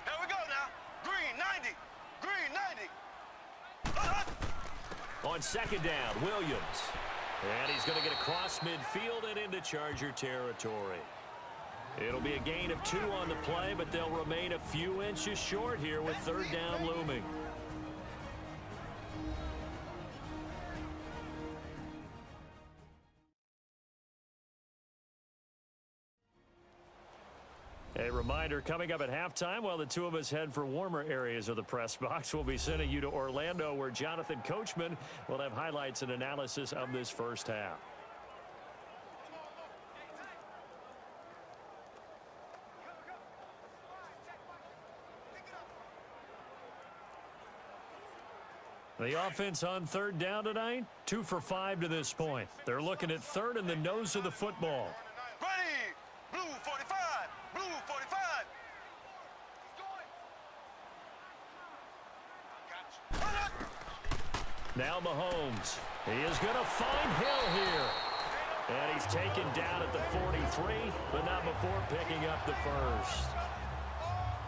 Here we go now. Green 90. Green 90. On 2nd down, Williams. And he's going to get across midfield and into Charger territory. It'll be a gain of 2 on the play, but they'll remain a few inches short here with 3rd down looming. A reminder, coming up at halftime, while the two of us head for warmer areas of the press box, we'll be sending you to Orlando, where Jonathan Coachman will have highlights and analysis of this first half. The offense on 3rd down tonight, 2 for 5 to this point. They're looking at 3rd in the nose of the football. Ready. Blue 45. Blue 45. Now Mahomes. He is going to find Hill here. And he's taken down at the 43, but not before picking up the first.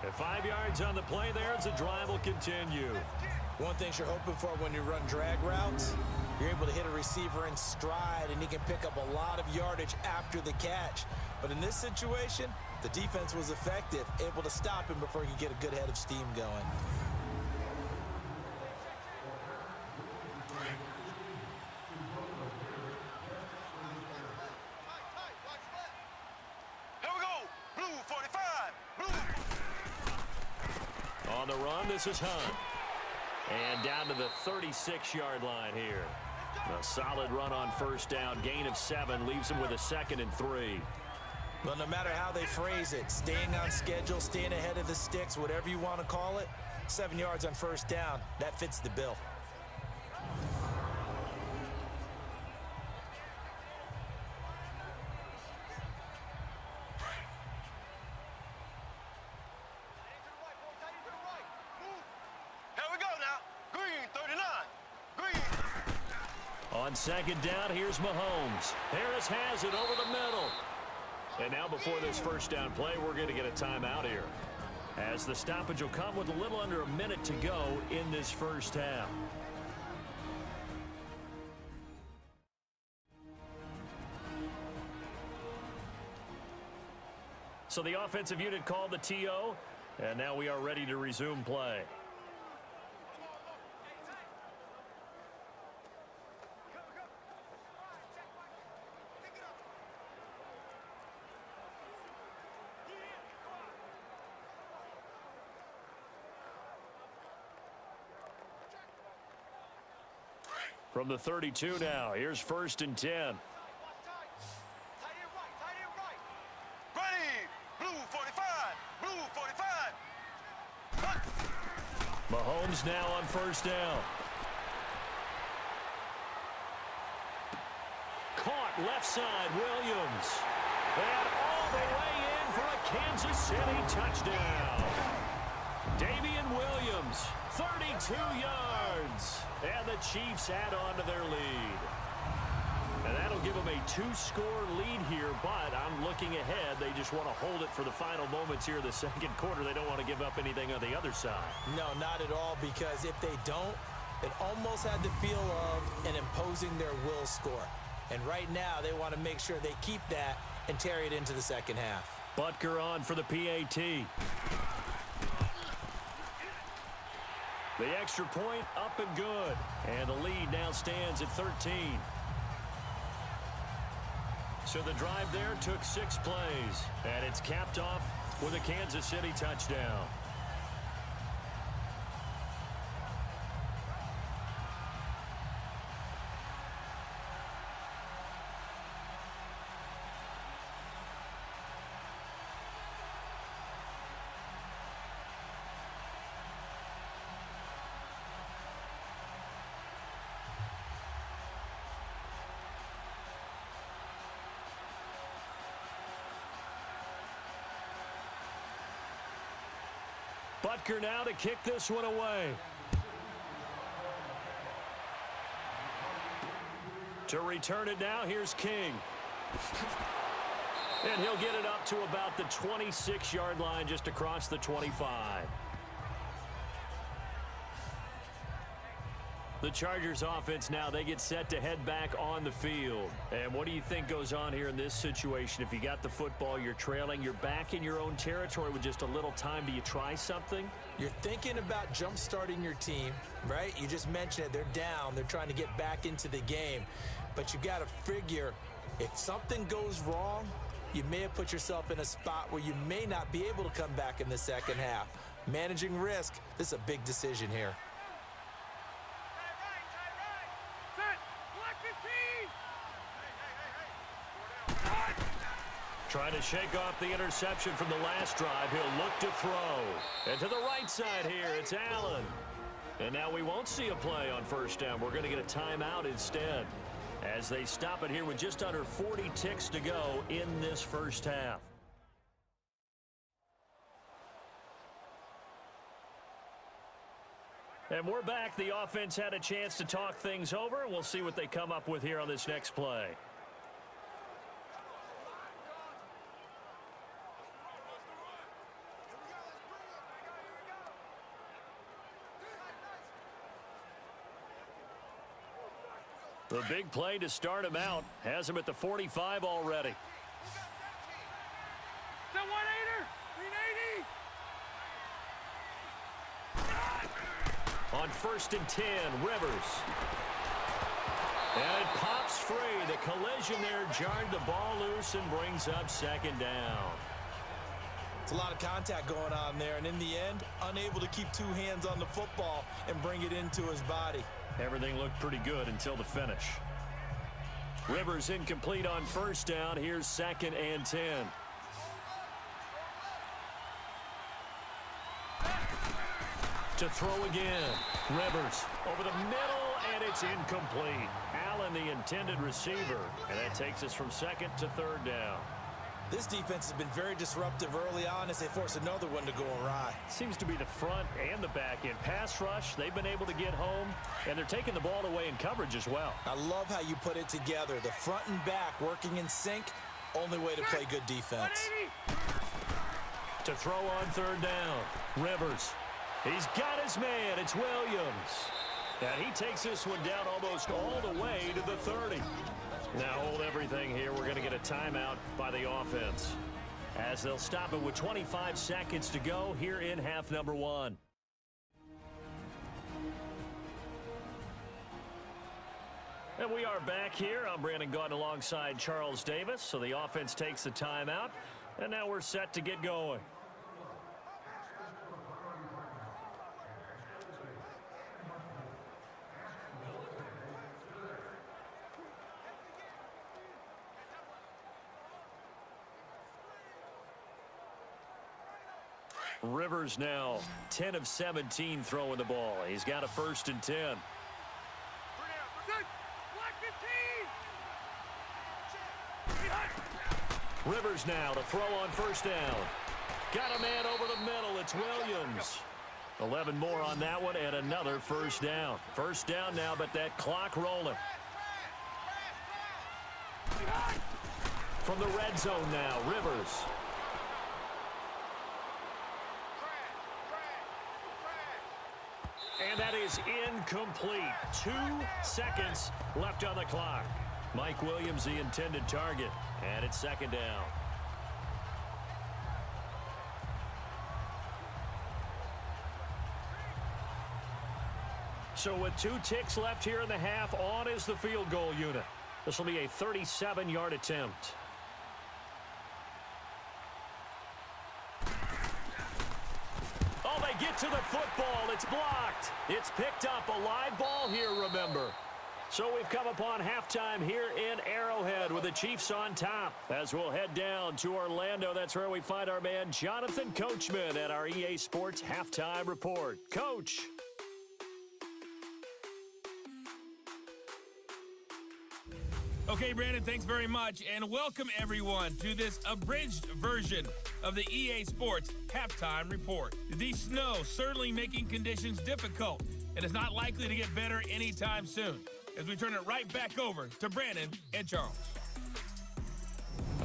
At 5 yards on the play there as the drive will continue. One thing you're hoping for when you run drag routes, you're able to hit a receiver in stride, and he can pick up a lot of yardage after the catch. But in this situation, the defense was effective, able to stop him before he could get a good head of steam going. Here we go. Blue 45. Blue. On the run, this is Hunt. And down to the 36-yard line here. A solid run on 1st down. Gain of 7 leaves him with a 2nd and 3. Well, no matter how they phrase it, staying on schedule, staying ahead of the sticks, whatever you want to call it, 7 yards on 1st down, that fits the bill. On 2nd down, here's Mahomes. Harris has it over the middle. And now before this 1st down play, we're going to get a timeout here, as the stoppage will come with a little under a minute to go in this first half. So the offensive unit called the TO, and now we are ready to resume play. From the 32 now, here's 1st and 10. Ready. Blue 45. Blue 45. Mahomes now on 1st down. Caught left side, Williams. And all the way in for a Kansas City touchdown. Damian Williams, 32 yards. And the Chiefs add on to their lead. And that'll give them a 2-score lead here, but I'm looking ahead. They just want to hold it for the final moments here in the 2nd quarter. They don't want to give up anything on the other side. No, not at all, because if they don't, It almost had the feel of an imposing their will score. And right now, they want to make sure they keep that and carry it into the second half. Butker on for the PAT. The extra point up and good. And the lead now stands at 13. So the drive there took 6 plays. And it's capped off with a Kansas City touchdown. Butker now to kick this one away. To return it now, here's King. And he'll get it up to about the 26-yard line, just across the 25. The Chargers offense now, they get set to head back on the field. And what do you think goes on here in this situation? If you got the football, you're trailing, you're back in your own territory with just a little time. Do you try something? You're thinking about jump-starting your team, right? You just mentioned it. They're down. They're trying to get back into the game. But you got to figure, if something goes wrong, you may have put yourself in a spot where you may not be able to come back in the second half. Managing risk, this is a big decision here. Trying to shake off the interception from the last drive. He'll look to throw. And to the right side here, it's Allen. And now we won't see a play on first down. We're going to get a timeout instead, as they stop it here with just under 40 ticks to go in this first half. And we're back. The offense had a chance to talk things over. We'll see what they come up with here on this next play. The big play to start him out has him at the 45 already. The 180er, 380. On 1st and 10, Rivers. And it pops free. The collision there jarred the ball loose and brings up second down. It's a lot of contact going on there, and in the end, unable to keep 2 hands on the football and bring it into his body. Everything looked pretty good until the finish. Rivers incomplete on first down. Here's 2nd and 10. To throw again. Rivers over the middle, and it's incomplete. Allen, the intended receiver. And that takes us from 2nd to 3rd down. This defense has been very disruptive early on as they force another one to go awry. Seems to be the front and the back end. Pass rush, they've been able to get home, and they're taking the ball away in coverage as well. I love how you put it together. The front and back working in sync, only way to play good defense. To throw on 3rd down, Rivers. He's got his man. It's Williams. And he takes this one down almost all the way to the 30. Now hold everything here. We're going to get a timeout by the offense, as they'll stop it with 25 seconds to go here in half number 1. And we are back here. I'm Brandon Gaunt alongside Charles Davis. So the offense takes the timeout, and now we're set to get going. Rivers now 10 of 17 throwing the ball. He's got a 1st and 10. Rivers now to throw on 1st down. Got a man over the middle. It's Williams. 11 more on that one, and another 1st down. 1st down now, but that clock rolling. From the red zone now, Rivers. And that is incomplete. 2 seconds left on the clock. Mike Williams, the intended target. And it's second down. So with 2 ticks left here in the half, on is the field goal unit. This will be a 37-yard attempt. Oh, they get to the football. It's blocked. It's picked up. A live ball here, remember. So we've come upon halftime here in Arrowhead with the Chiefs on top. As we'll head down to Orlando, that's where we find our man Jonathan Coachman at our EA Sports Halftime Report. Coach. Okay, Brandon, thanks very much, and welcome everyone to this abridged version of the EA Sports Halftime Report. The snow certainly making conditions difficult, and is not likely to get better anytime soon, as we turn it right back over to Brandon and Charles.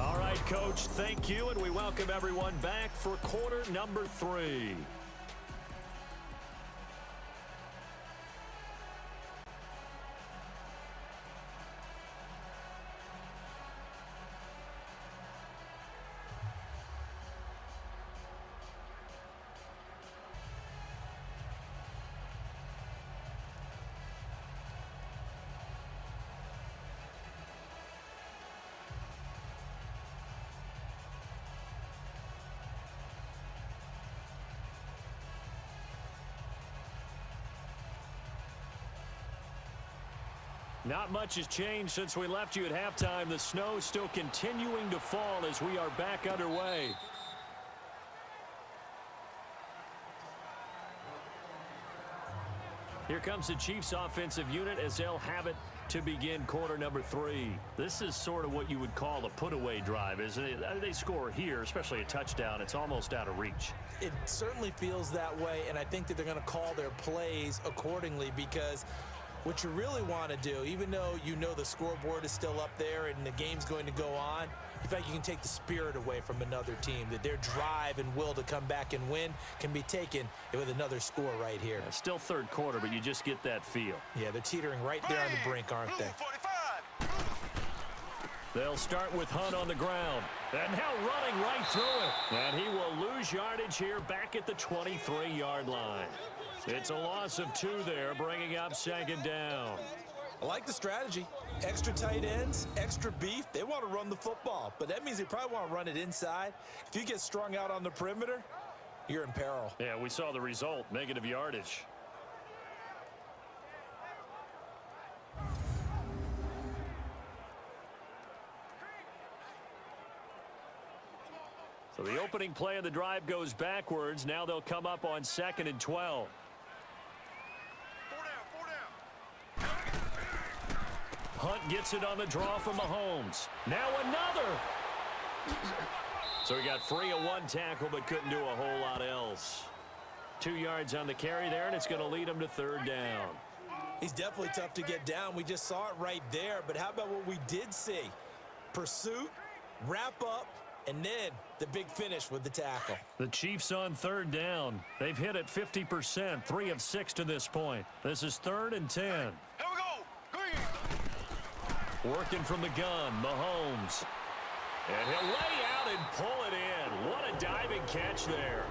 All right, Coach, thank you, and we welcome everyone back for quarter number 3. Not much has changed since we left you at halftime. The snow still continuing to fall as we are back underway. Here comes the Chiefs offensive unit as they'll have it to begin quarter number 3. This is sort of what you would call a put-away drive, isn't it? They score here, especially a touchdown. It's almost out of reach. It certainly feels that way, and I think that they're going to call their plays accordingly, because what you really want to do, even though you know the scoreboard is still up there and the game's going to go on, in fact, you can take the spirit away from another team, that their drive and will to come back and win can be taken with another score right here. Yeah, still third quarter, but you just get that feel. Yeah, they're teetering right there on the brink, aren't they? They'll start with Hunt on the ground. And now running right through it. And he will lose yardage here back at the 23-yard line. It's a loss of 2 there, bringing up second down. I like the strategy. Extra tight ends, extra beef. They want to run the football, but that means they probably want to run it inside. If you get strung out on the perimeter, you're in peril. Yeah, we saw the result, negative yardage. So the opening play of the drive goes backwards. Now they'll come up on 2nd and 12. Hunt gets it on the draw from Mahomes. Now another. So he got free of 1 tackle, but couldn't do a whole lot else. 2 yards on the carry there, and it's going to lead him to 3rd down. He's definitely tough to get down. We just saw it right there. But how about what we did see? Pursuit, wrap up, and then the big finish with the tackle. The Chiefs on 3rd down. They've hit it 50%, 3 of 6 to this point. This is 3rd and 10. Here we go. Green. Working from the gun, Mahomes. And he'll lay out and pull it in. What a diving catch there.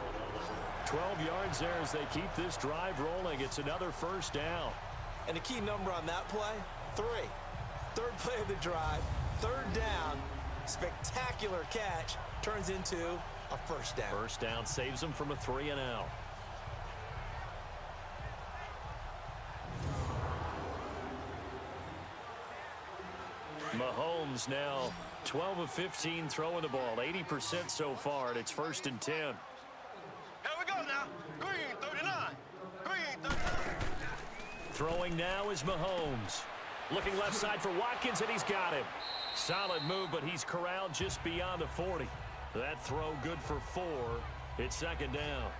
12 yards there as they keep this drive rolling. It's another 1st down. And the key number on that play, 3. 3rd play of the drive, 3rd down. Spectacular catch turns into a 1st down. 1st down saves them from a 3 and out. Mahomes now 12 of 15 throwing the ball, 80% so far, and it's 1st and 10. Here we go now. Green 39. Green 39. Throwing now is Mahomes. Looking left side for Watkins, and he's got him. Solid move, but he's corralled just beyond the 40. That throw good for 4. It's 2nd down.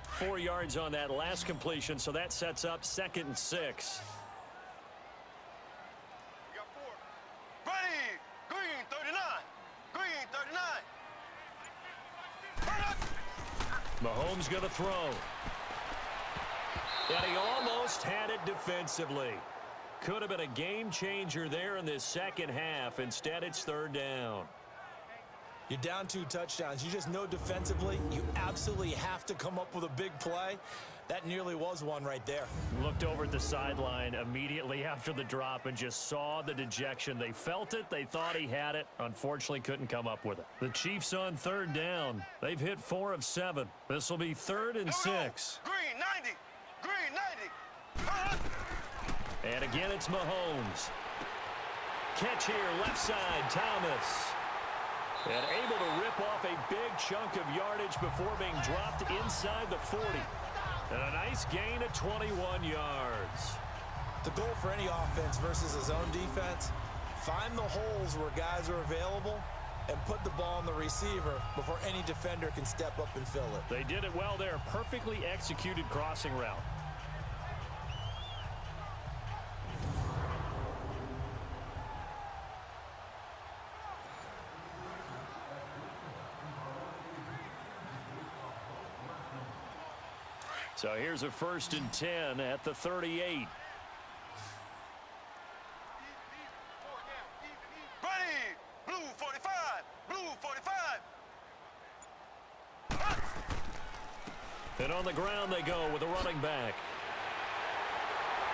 Four yards on that last completion, so that sets up 2nd and 6. Mahomes going to throw. And he almost had it defensively. Could have been a game changer there in this second half. Instead, it's third down. You're down 2 touchdowns. You just know defensively you absolutely have to come up with a big play. That nearly was one right there. Looked over at the sideline immediately after the drop and just saw the dejection. They felt it. They thought he had it. Unfortunately, couldn't come up with it. The Chiefs on third down. They've hit 4 of 7. This will be 3rd and 6. Green 90. Green 90. And again, it's Mahomes. Catch here, left side, Thomas. And able to rip off a big chunk of yardage before being dropped inside the 40. And a nice gain of 21 yards. The goal for any offense versus his own defense, find the holes where guys are available and put the ball on the receiver before any defender can step up and fill it. They did it well there. Perfectly executed crossing route. So here's a 1st and 10 at the 38. Ready. Blue 45. Blue 45. And on the ground they go with a running back.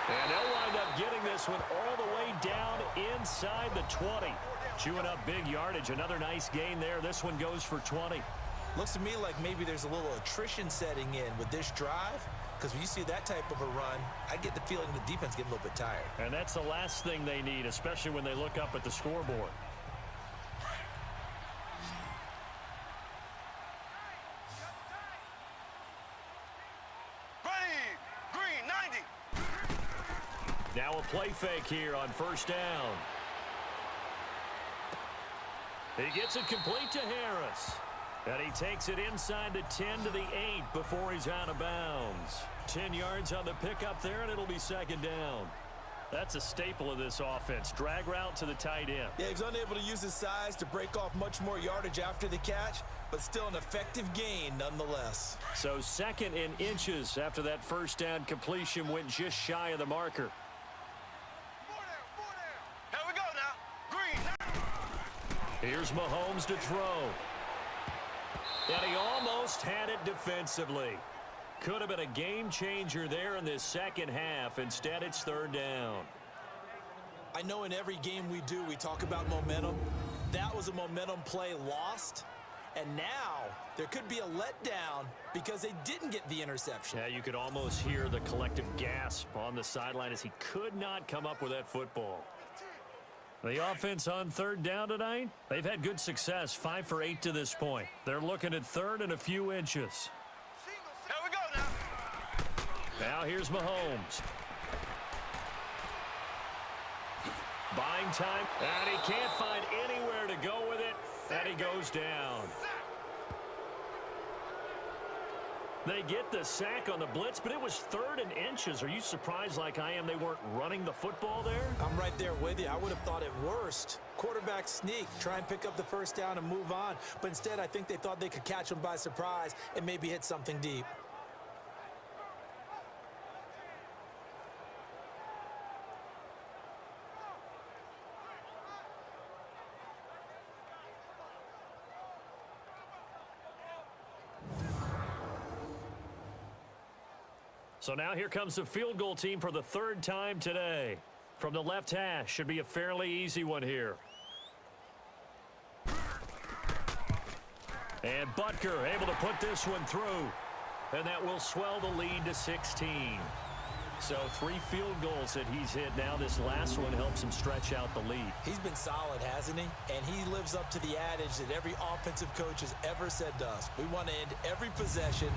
And they'll wind up getting this one all the way down inside the 20. Chewing up big yardage. Another nice gain there. This one goes for 20. Looks to me like maybe there's a little attrition setting in with this drive, because when you see that type of a run, I get the feeling the defense getting a little bit tired. And that's the last thing they need, especially when they look up at the scoreboard. Ready. Green 90. Now a play fake here on 1st down. He gets it complete to Harris. And he takes it inside the 10 to the 8 before he's out of bounds. 10 yards on the pickup there, and it'll be 2nd down. That's a staple of this offense. Drag route to the tight end. Yeah, he's unable to use his size to break off much more yardage after the catch, but still an effective gain nonetheless. So 2nd and inches after that 1st down completion went just shy of the marker. 4 down. Here we go now. Green. Here's Mahomes to throw. And he almost had it defensively. Could have been a game changer there in this second half. Instead, it's 3rd down. I know in every game we do, we talk about momentum. That was a momentum play lost. And now there could be a letdown because they didn't get the interception. Yeah, you could almost hear the collective gasp on the sideline as he could not come up with that football. The offense on 3rd down tonight, they've had good success, 5 for 8 to this point. They're looking at 3rd and a few inches. Here we go now. Now here's Mahomes. Buying time, and he can't find anywhere to go with it, and he goes down. They get the sack on the blitz, but it was 3rd and inches. Are you surprised like I am they weren't running the football there? I'm right there with you. I would have thought at worst, quarterback sneak, try and pick up the 1st down and move on. But instead, I think they thought they could catch him by surprise and maybe hit something deep. So now here comes the field goal team for the 3rd time today. From the left hash, should be a fairly easy one here. And Butker able to put this one through. And that will swell the lead to 16. So 3 field goals that he's hit now. This last one helps him stretch out the lead. He's been solid, hasn't he? And he lives up to the adage that every offensive coach has ever said to us. We want to end every possession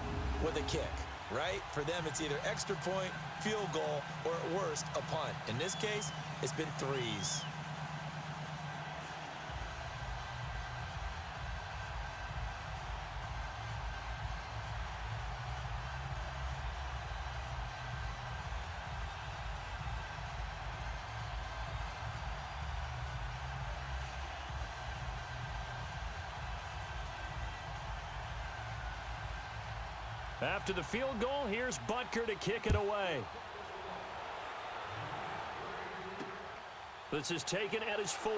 with a kick. Right? For them, it's either extra point, field goal, or at worst, a punt. In this case, it's been 3s. After the field goal, here's Butker to kick it away. This is taken at his 4.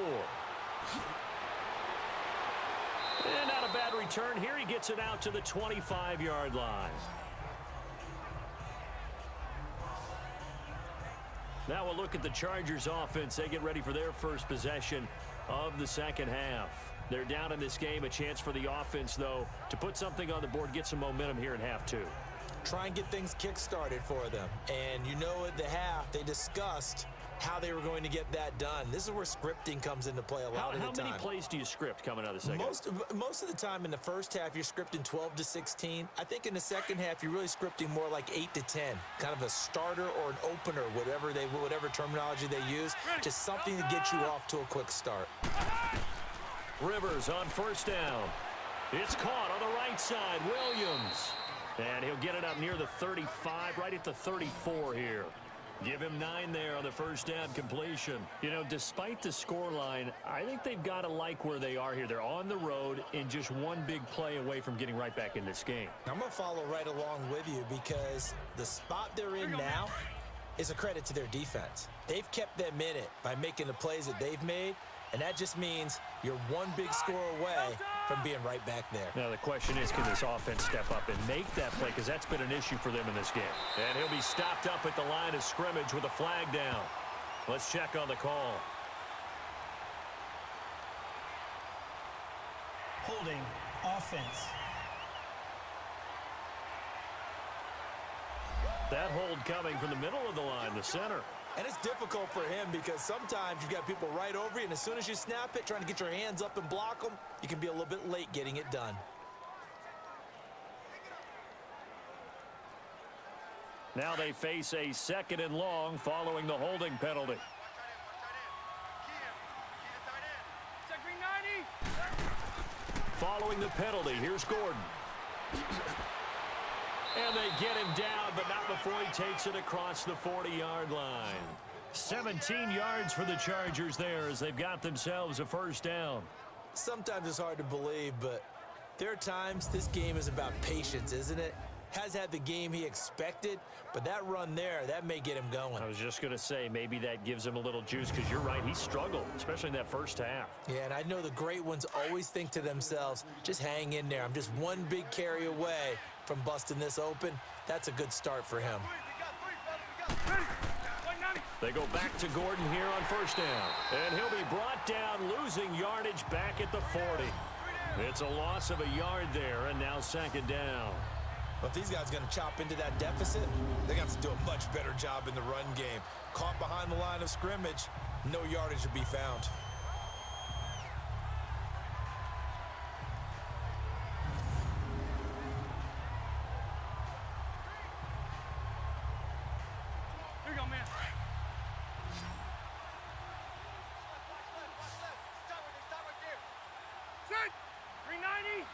And not a bad return here. He gets it out to the 25-yard line. Now we'll look at the Chargers offense. They get ready for their first possession of the second half. They're down in this game. A chance for the offense, though, to put something on the board, get some momentum here in half 2. Try and get things kick-started for them. And you know at the half, they discussed how they were going to get that done. This is where scripting comes into play a lot of the time. How many plays do you script coming out of the second half? Most of the time in the first half, you're scripting 12 to 16. I think in the second half, you're really scripting more like 8 to 10. Kind of a starter or an opener, whatever terminology they use. Just something to get you off to a quick start. Rivers on first down. It's caught on the right side. Williams. And he'll get it up near the 35, right at the 34 here. Give him 9 there on the first down completion. You know, despite the scoreline, I think they've got to like where they are here. They're on the road and just one big play away from getting right back in this game. I'm going to follow right along with you because the spot they're in now is a credit to their defense. They've kept them in it by making the plays that they've made, and that just means you're one big score away from being right back there. Now the question is, can this offense step up and make that play? Because that's been an issue for them in this game. And he'll be stopped up at the line of scrimmage with a flag down. Let's check on the call. Holding offense. That hold coming from the middle of the line, the center. And it's difficult for him because sometimes you've got people right over you, and as soon as you snap it, trying to get your hands up and block them, you can be a little bit late getting it done. Now they face a 2nd and long following the holding penalty. Following the penalty, here's Gordon. And they get him down, but not before he takes it across the 40-yard line. 17 yards for the Chargers there as they've got themselves a first down. Sometimes it's hard to believe, but there are times this game is about patience, isn't it? Has had the game he expected, but that run there, that may get him going. I was just going to say, maybe that gives him a little juice because you're right, he struggled, especially in that first half. Yeah, and I know the great ones always think to themselves, just hang in there. I'm just one big carry away from busting this open. That's a good start for him. They go back to Gordon here on first down. And he'll be brought down, losing yardage back at the 40. It's a loss of a yard there, and now 2nd down. Well, if these guys are going to chop into that deficit, they got to do a much better job in the run game. Caught behind the line of scrimmage, no yardage to be found. Here you go, man. Set! 390!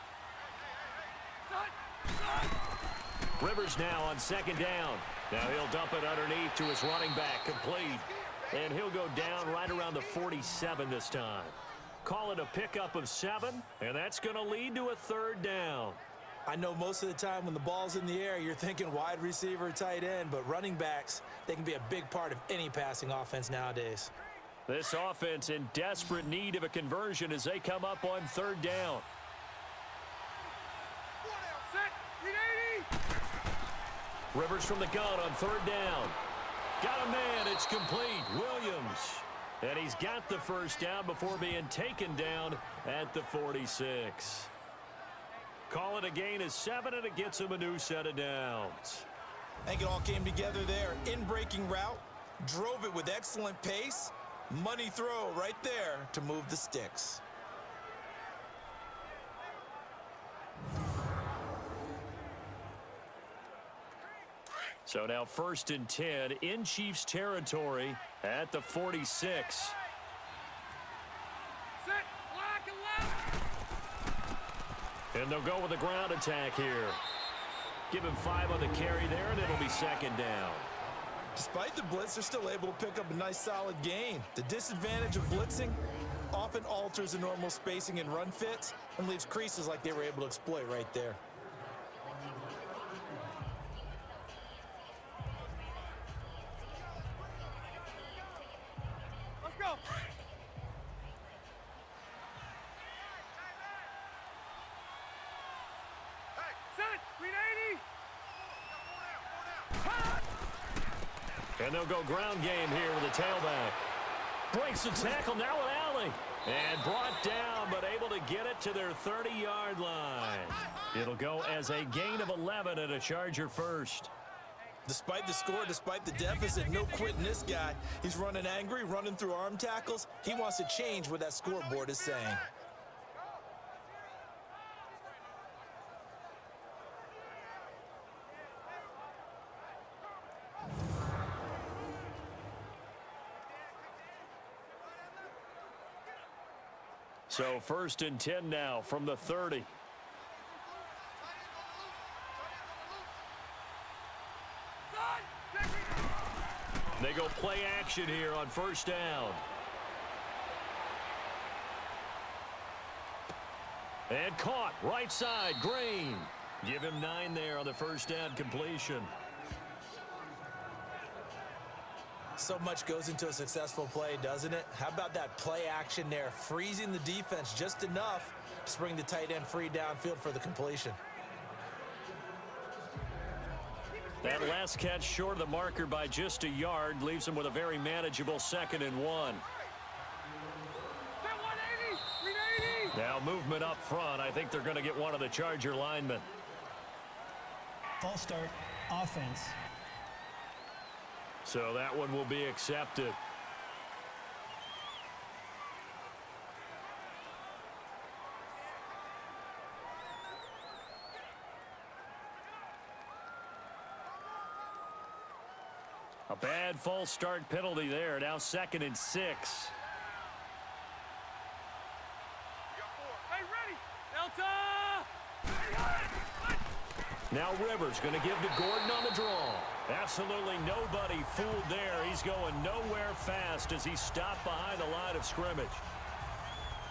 Rivers now on 2nd down. Now he'll dump it underneath to his running back, complete. And he'll go down right around the 47 this time. Call it a pickup of 7, and that's going to lead to a 3rd down. I know most of the time when the ball's in the air, you're thinking wide receiver, tight end, but running backs, they can be a big part of any passing offense nowadays. This offense in desperate need of a conversion as they come up on 3rd down. Set! 380! Rivers from the gun on 3rd down. Got a man. It's complete. Williams. And he's got the first down before being taken down at the 46. Call it a gain of 7, and it gets him a new set of downs. I think it all came together there. In-breaking route, drove it with excellent pace. Money throw right there to move the sticks. So now 1st and 10 in Chiefs territory at the 46. Set! Black and left! And they'll go with the ground attack here. Give him 5 on the carry there, and it'll be 2nd down. Despite the blitz, they're still able to pick up a nice solid gain. The disadvantage of blitzing often alters the normal spacing and run fits and leaves creases like they were able to exploit right there. Set. Green 80. And they'll go ground game here with a tailback. Breaks the tackle, now an alley. And brought down, but able to get it to their 30-yard line. It'll go as a gain of 11 and a Charger first. Despite the score, despite the deficit, no quitting this guy. He's running angry, running through arm tackles. He wants to change what that scoreboard is saying. So 1st and 10 now from the 30. They go play action here on 1st down. And caught right side, Green. Give him 9 there on the 1st down completion. So much goes into a successful play, doesn't it? How about that play action there, freezing the defense just enough to bring the tight end free downfield for the completion. That last catch short of the marker by just a yard leaves him with a very manageable 2nd and 1. Now movement up front. I think they're going to get one of the Charger linemen. False start, offense. So that one will be accepted. A bad false start penalty there. Now 2nd and 6. Hey, ready. Delta. Now Rivers going to give to Gordon on the draw. Absolutely nobody fooled there. He's going nowhere fast as he stopped behind the line of scrimmage.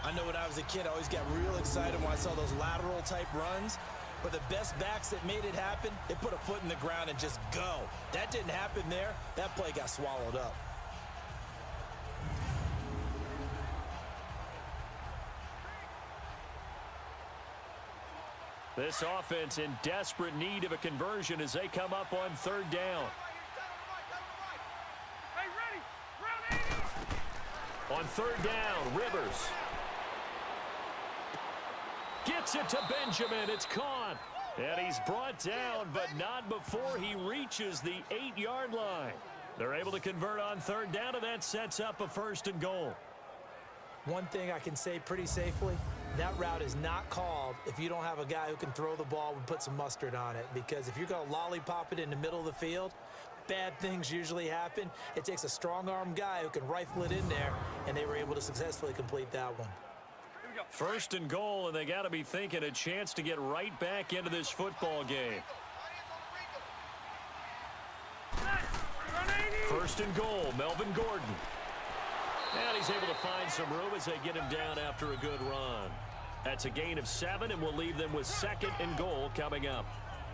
I know when I was a kid, I always got real excited when I saw those lateral type runs. But the best backs that made it happen, they put a foot in the ground and just go. That didn't happen there. That play got swallowed up. This offense in desperate need of a conversion as they come up on 3rd down. Hey, ready. Round 80. On 3rd down, Rivers gets it to Benjamin. It's caught. And he's brought down, but not before he reaches the 8-yard line. They're able to convert on 3rd down, and that sets up a 1st and goal. One thing I can say pretty safely, that route is not called if you don't have a guy who can throw the ball and put some mustard on it. Because if you're going to lollipop it in the middle of the field, bad things usually happen. It takes a strong-arm guy who can rifle it in there, and they were able to successfully complete that one. 1st and goal, and they got to be thinking a chance to get right back into this football game. 1st and goal, Melvin Gordon. And he's able to find some room as they get him down after a good run. That's a gain of 7, and we'll leave them with 2nd and goal coming up.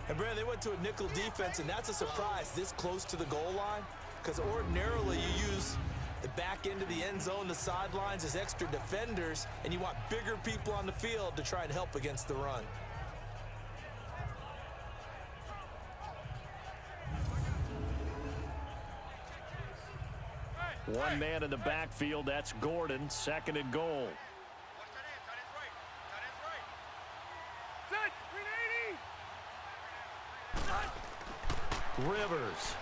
And Brad, they went to a nickel defense, and that's a surprise this close to the goal line. Because ordinarily you use the back end of the end zone, the sidelines as extra defenders, and you want bigger people on the field to try and help against the run. One man in the backfield, that's Gordon, 2nd and goal. Set. Green 80. Rivers.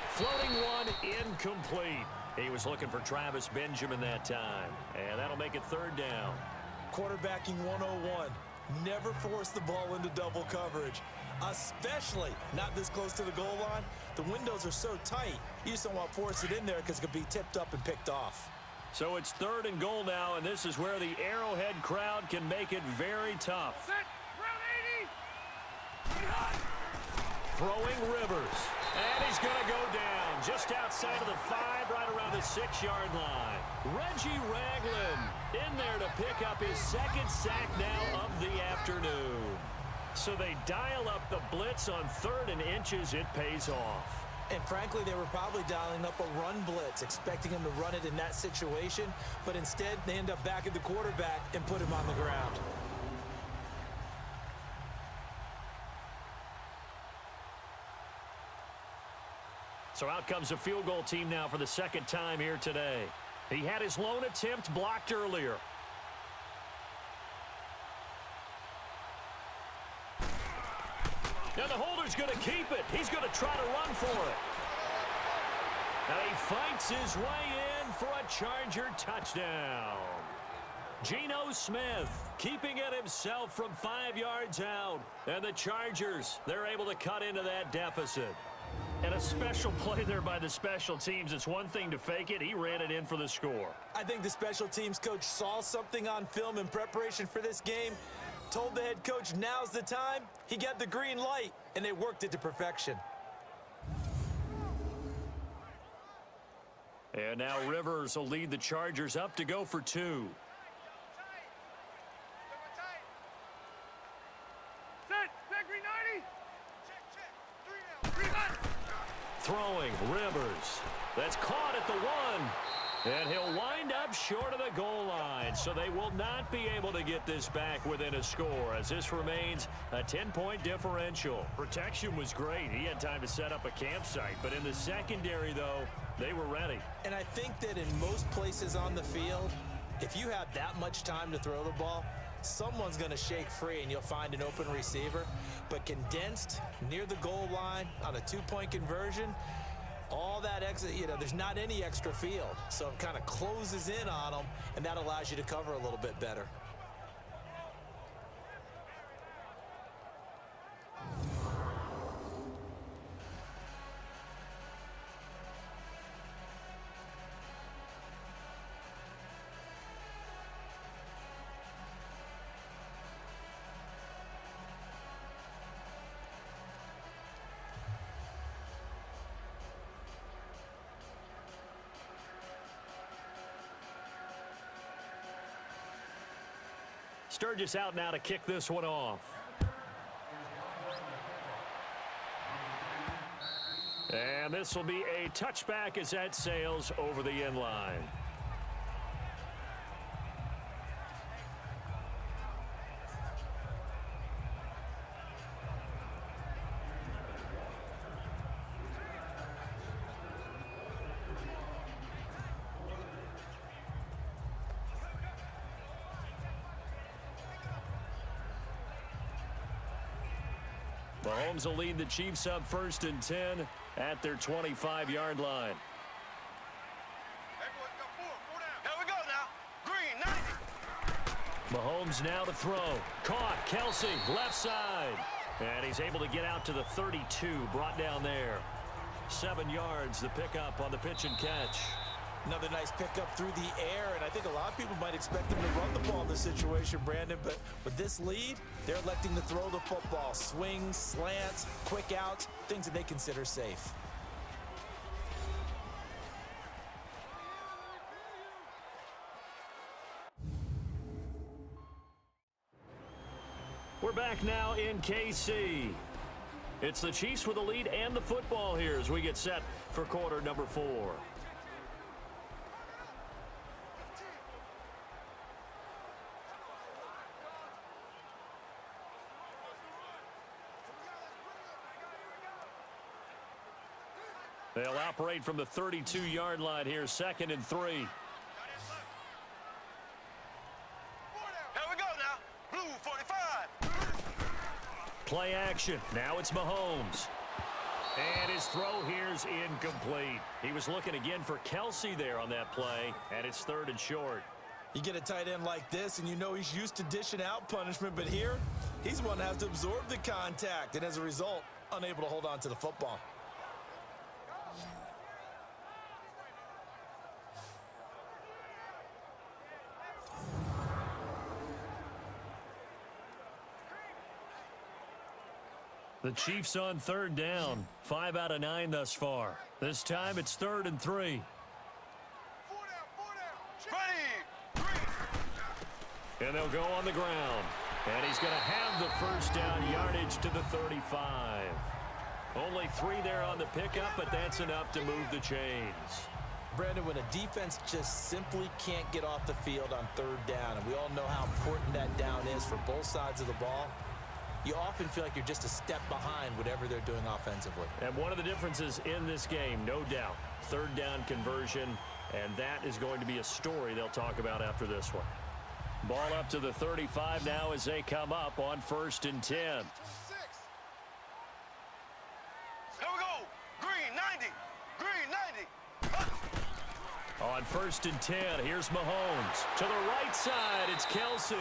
Floating one, incomplete. He was looking for Travis Benjamin that time. And that'll make it 3rd down. Quarterbacking 101. Never force the ball into double coverage, especially not this close to the goal line. The windows are so tight, you just don't want to force it in there because it could be tipped up and picked off. So it's 3rd and goal now, and this is where the Arrowhead crowd can make it very tough. Set. Round 80. Throwing Rivers. And he's going to go down just outside of the 5, right around the 6-yard line. Reggie Ragland in there to pick up his 2nd sack now of the afternoon. So they dial up the blitz on 3rd and inches. It pays off. And frankly, they were probably dialing up a run blitz, expecting him to run it in that situation. But instead, they end up back at the quarterback and put him on the ground. So out comes a field goal team now for the second time here today. He had his lone attempt blocked earlier. Now the holder's going to keep it. He's going to try to run for it. And he fights his way in for a Charger touchdown. Geno Smith keeping it himself from 5 yards out. And the Chargers, they're able to cut into that deficit. And a special play there by the special teams. It's one thing to fake it. He ran it in for the score. I think the special teams coach saw something on film in preparation for this game, told the head coach now's the time. He got the green light, and they worked it to perfection. And now Rivers will lead the Chargers up to go for 2. Throwing, Rivers. That's caught at the 1. And he'll wind up short of the goal line. So they will not be able to get this back within a score as this remains a 10-point differential. Protection was great. He had time to set up a campsite. But in the secondary, though, they were ready. And I think that in most places on the field, if you have that much time to throw the ball, someone's going to shake free and you'll find an open receiver. But condensed near the goal line on a 2-point conversion, all that exit, there's not any extra field. So it kind of closes in on them, and that allows you to cover a little bit better. Sturgis out now to kick this one off. And this will be a touchback as that sails over the end line. Mahomes will lead the Chiefs up 1st and 10 at their 25-yard line. Everyone's got 4 down. Here we go now. Green, 90. Mahomes now to throw. Caught. Kelsey, left side. And he's able to get out to the 32, brought down there. 7 yards, the pickup on the pitch and catch. Another nice pickup through the air, and I think a lot of people might expect them to run the ball in this situation, Brandon, but with this lead, they're electing to throw the football. Swings, slants, quick outs, things that they consider safe. We're back now in KC. It's the Chiefs with the lead and the football here as we get set for quarter number 4. They'll operate from the 32-yard line here, 2nd and 3. Here we go now. Blue 45. Play action. Now it's Mahomes. And his throw here's incomplete. He was looking again for Kelsey there on that play, and it's 3rd and short. You get a tight end like this, and you know he's used to dishing out punishment, but here, he's one that has to absorb the contact, and as a result, unable to hold on to the football. The Chiefs on 3rd down. 5 out of 9 thus far. This time it's 3rd and 3. 4 down, 4 down. Ready. Green. And they'll go on the ground. And he's going to have the 1st down, yardage to the 35. Only 3 there on the pickup, but that's enough to move the chains. Brandon, when a defense just simply can't get off the field on third down, and we all know how important that down is for both sides of the ball, you often feel like you're just a step behind whatever they're doing offensively. And one of the differences in this game, no doubt, third down conversion, and that is going to be a story they'll talk about after this one. Ball up to the 35 now as they come up on 1st and 10. Here we go. Green 90. Green 90. On 1st and 10, here's Mahomes. To the right side, it's Kelsey.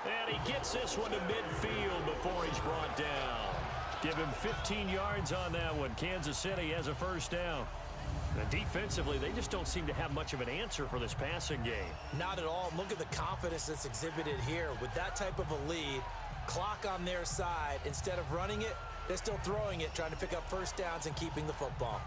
And he gets this one to midfield before he's brought down. Give him 15 yards on that one. Kansas City has a first down. And defensively, they just don't seem to have much of an answer for this passing game. Not at all. Look at the confidence that's exhibited here. With that type of a lead, clock on their side, instead of running it, they're still throwing it, trying to pick up first downs and keeping the football.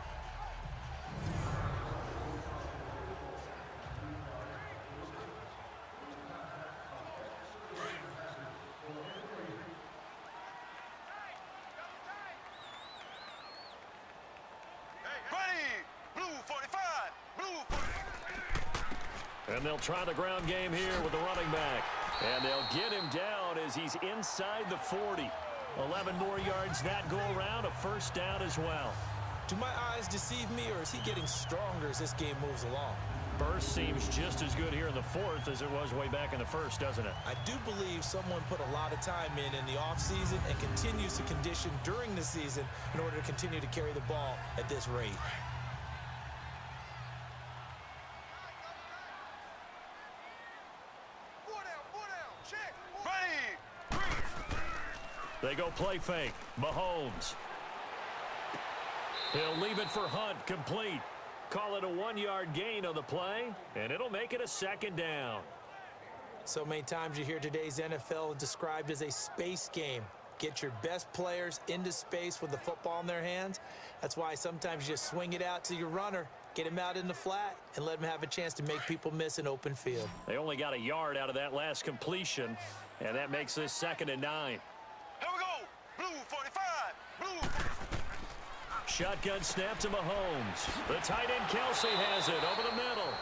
And they'll try the ground game here with the running back. And they'll get him down as he's inside the 40. 11 more yards that go around, a first down as well. Do my eyes deceive me, or is he getting stronger as this game moves along? Burst seems just as good here in the 4th as it was way back in the 1st, doesn't it? I do believe someone put a lot of time in the offseason and continues to condition during the season in order to continue to carry the ball at this rate. They go play fake. Mahomes. He'll leave it for Hunt, complete. Call it a 1-yard gain on the play, and it'll make it a second down. So many times you hear today's NFL described as a space game. Get your best players into space with the football in their hands. That's why sometimes you just swing it out to your runner, get him out in the flat, and let him have a chance to make people miss an open field. They only got a yard out of that last completion, and that makes this 2nd and 9. Here we go. Blue 45. Blue. Shotgun snap to Mahomes. The tight end Kelsey has it over the middle.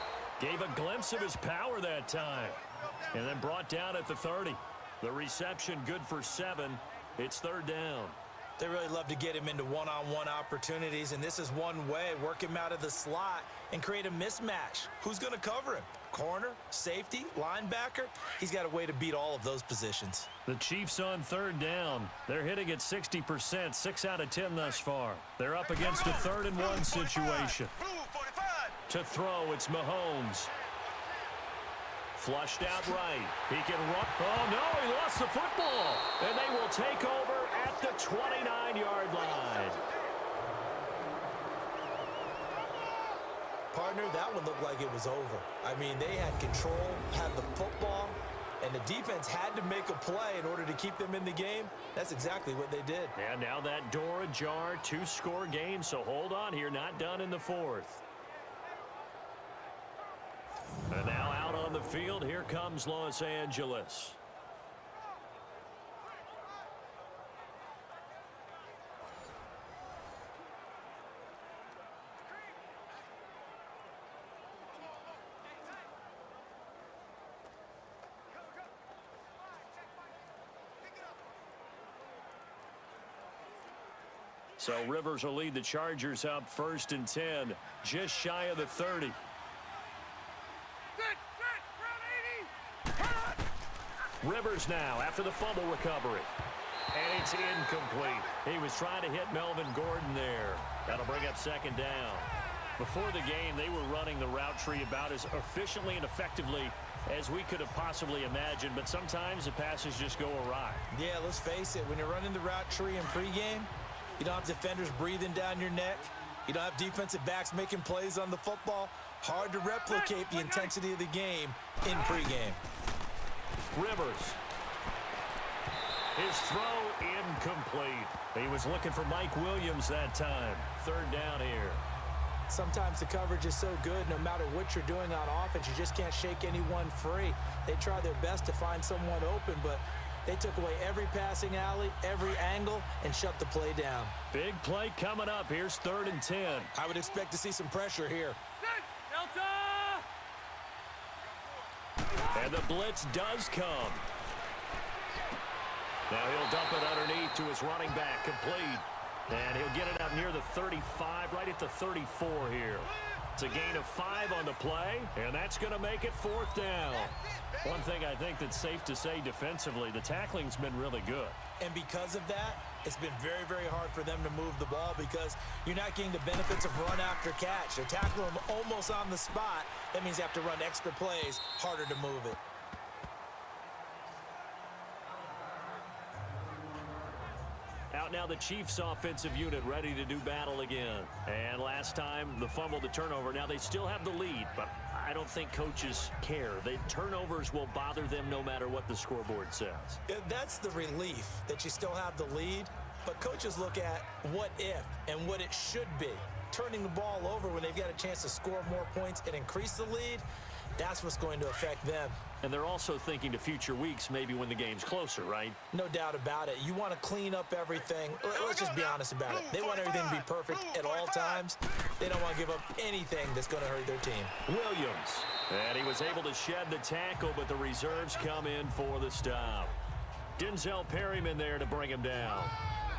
Gave a glimpse of his power that time. And then brought down at the 30. The reception good for 7. It's 3rd down. They really love to get him into one-on-one opportunities, and this is one way. Work him out of the slot and create a mismatch. Who's going to cover him? Corner, safety, linebacker? He's got a way to beat all of those positions. The Chiefs on 3rd down. They're hitting at 60%, 6 out of 10 thus far. They're up against a 3rd and 1 situation. To throw, it's Mahomes. Flushed out right. He can run. Oh, no, he lost the football. And they will take over at the 29-yard line. Partner, that one looked like it was over. I mean, they had control, had the football, and the defense had to make a play in order to keep them in the game. That's exactly what they did. And now that door ajar, 2-score game, so hold on here, not done in the 4th. And now out on the field, here comes Los Angeles. So Rivers will lead the Chargers up 1st and 10, just shy of the 30. Rivers now after the fumble recovery. And it's incomplete. He was trying to hit Melvin Gordon there. That'll bring up 2nd down. Before the game, they were running the route tree about as efficiently and effectively as we could have possibly imagined, but sometimes the passes just go awry. Yeah, let's face it, when you're running the route tree in pregame, you don't have defenders breathing down your neck. You don't have defensive backs making plays on the football. Hard to replicate the intensity of the game in pregame. Rivers. His throw incomplete. He was looking for Mike Williams that time. 3rd down here. Sometimes the coverage is so good, no matter what you're doing on offense, you just can't shake anyone free. They try their best to find someone open, but They took away every passing alley, every angle, and shut the play down. Big play coming up. Here's 3rd and 10. I would expect to see some pressure here. And the blitz does come. Now he'll dump it underneath to his running back, complete. And he'll get it out near the 35, right at the 34 here. It's a gain of 5 on the play, and that's going to make it 4th down. One thing I think that's safe to say defensively, the tackling's been really good. And because of that, it's been very, very hard for them to move the ball because you're not getting the benefits of run after catch. They're tackling them almost on the spot. That means you have to run extra plays, harder to move it. Out now the Chiefs offensive unit ready to do battle again. And last time the fumble, the turnover. Now they still have the lead, but I don't think coaches care. The turnovers will bother them no matter what the scoreboard says. Yeah, that's the relief that you still have the lead. But coaches look at what if and what it should be. Turning the ball over when they've got a chance to score more points and increase the lead, that's what's going to affect them. And they're also thinking to future weeks, maybe when the game's closer, right? No doubt about it. You want to clean up everything. Let's just be honest about it. They want everything to be perfect at all times. They don't want to give up anything that's going to hurt their team. Williams. And he was able to shed the tackle, but the reserves come in for the stop. Denzel Perryman there to bring him down.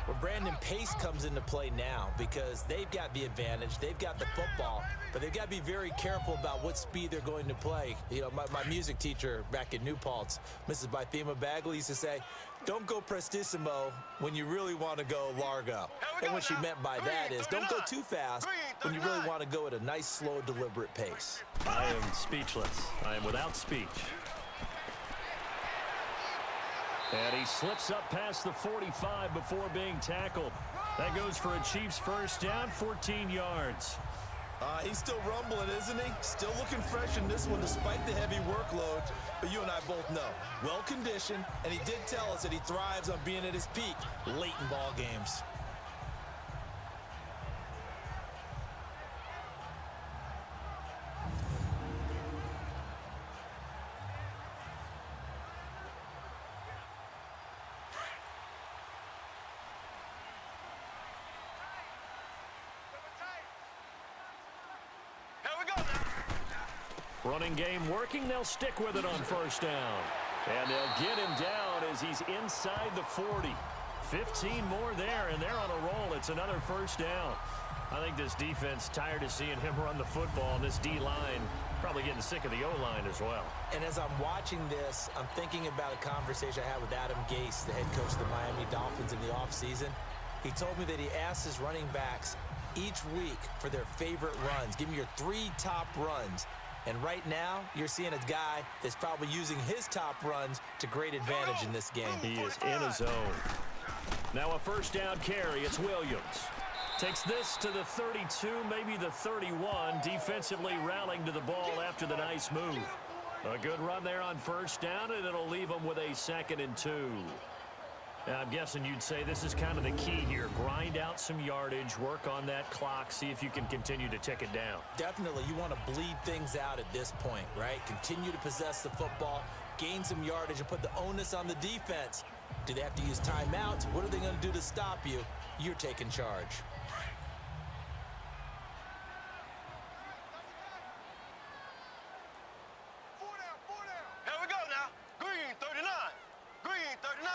Well, Brandon Pace comes into play now because they've got the advantage. They've got the football, but they've got to be very careful about what speed they're going to play. You know, my music teacher back in New Paltz, Mrs. Bythema Bagley, used to say, don't go prestissimo when you really want to go largo. And what she meant by that is don't go too fast when you really want to go at a nice, slow, deliberate pace. I am speechless. I am without speech. And he slips up past the 45 before being tackled. That goes for a Chiefs first down, 14 yards. He's still rumbling, isn't he? Still looking fresh in this one despite the heavy workload. But you and I both know, well-conditioned, and he did tell us that he thrives on being at his peak late in ball games. Running game working. They'll stick with it on first down. And they'll get him down as he's inside the 40. 15 more there, and they're on a roll. It's another first down. I think this defense tired of seeing him run the football. This D-line probably getting sick of the O-line as well. And as I'm watching this, I'm thinking about a conversation I had with Adam Gase, the head coach of the Miami Dolphins in the offseason. He told me that he asked his running backs each week for their favorite runs. Give me your 3 top runs. And right now, you're seeing a guy that's probably using his top runs to great advantage in this game. He is in his zone. Now a first down carry. It's Williams. Takes this to the 32, maybe the 31. Defensively rallying to the ball after the nice move. A good run there on first down, and it'll leave him with a 2nd and 2. Now, I'm guessing you'd say this is kind of the key here. Grind out some yardage, work on that clock, see if you can continue to tick it down. Definitely, you want to bleed things out at this point, right? Continue to possess the football, gain some yardage, and put the onus on the defense. Do they have to use timeouts? What are they going to do to stop you? You're taking charge. Here we go now. Green 39. Green 39.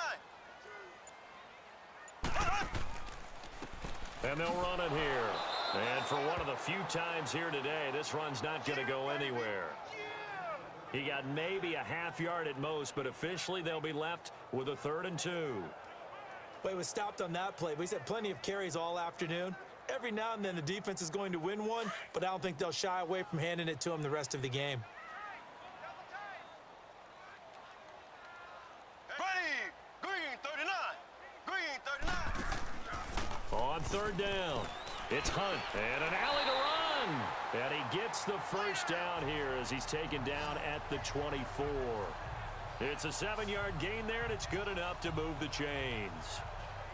And they'll run it here. And for one of the few times here today, this run's not going to go anywhere. He got maybe a half yard at most, but officially they'll be left with a 3rd and 2. Well, he was stopped on that play, but he's had plenty of carries all afternoon. Every now and then the defense is going to win one, but I don't think they'll shy away from handing it to him the rest of the game. Ready. Green 39. Green 39. On 3rd down, it's Hunt, and an alley to run. And he gets the first down here as he's taken down at the 24. It's a 7-yard gain there, and it's good enough to move the chains.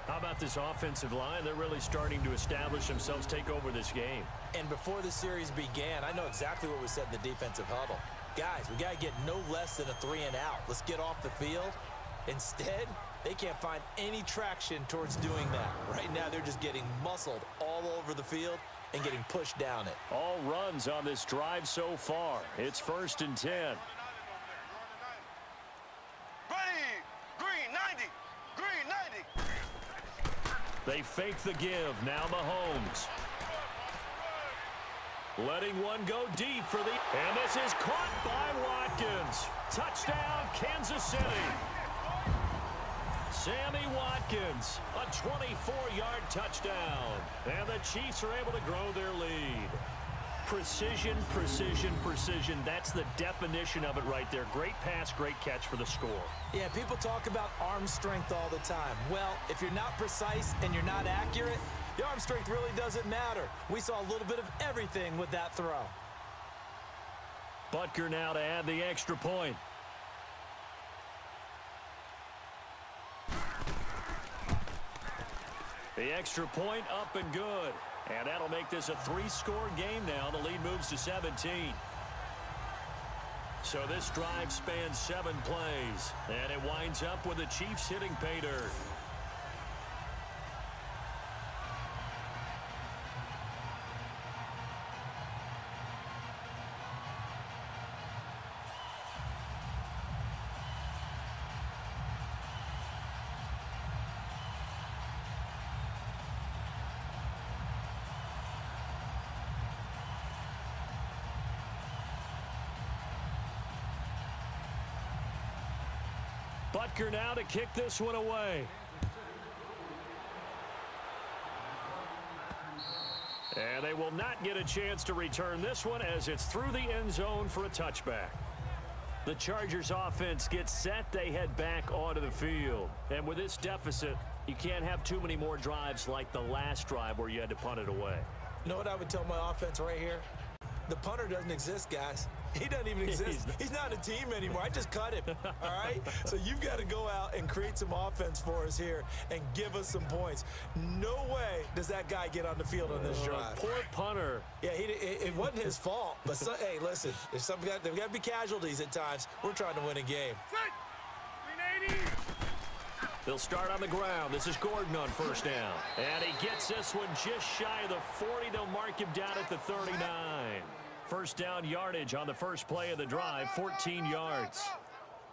How about this offensive line? They're really starting to establish themselves, take over this game. And before the series began, I know exactly what was said in the defensive huddle. Guys, we got to get no less than a 3 and out. Let's get off the field. Instead, they can't find any traction towards doing that. Right now, they're just getting muscled all over the field and getting pushed down it. All runs on this drive so far. It's 1st and 10. Ready, green 90, green 90. They fake the give. Now Mahomes. Letting one go deep for the... And this is caught by Watkins. Touchdown, Kansas City. Sammy Watkins, a 24-yard touchdown. And the Chiefs are able to grow their lead. Precision, precision, precision. That's the definition of it right there. Great pass, great catch for the score. Yeah, people talk about arm strength all the time. Well, if you're not precise and you're not accurate, the arm strength really doesn't matter. We saw a little bit of everything with that throw. Butker now to add the extra point. The extra point up and good. And that'll make this a 3-score game now. The lead moves to 17. So this drive spans 7 plays. And it winds up with the Chiefs hitting pay dirt. Butker now to kick this one away. And they will not get a chance to return this one as it's through the end zone for a touchback. The Chargers offense gets set. They head back onto the field. And with this deficit, you can't have too many more drives like the last drive where you had to punt it away. You know what I would tell my offense right here? The punter doesn't exist, guys. He doesn't even exist. He's not a team anymore. I just cut him, all right? So you've got to go out and create some offense for us here and give us some points. No way does that guy get on the field on this drive. Poor punter. Yeah, it wasn't his fault. But, hey, listen, there's got to be casualties at times. We're trying to win a game. They'll start on the ground. This is Gordon on 1st down. And he gets this one just shy of the 40. They'll mark him down at the 39. 1st down yardage on the first play of the drive, 14 yards.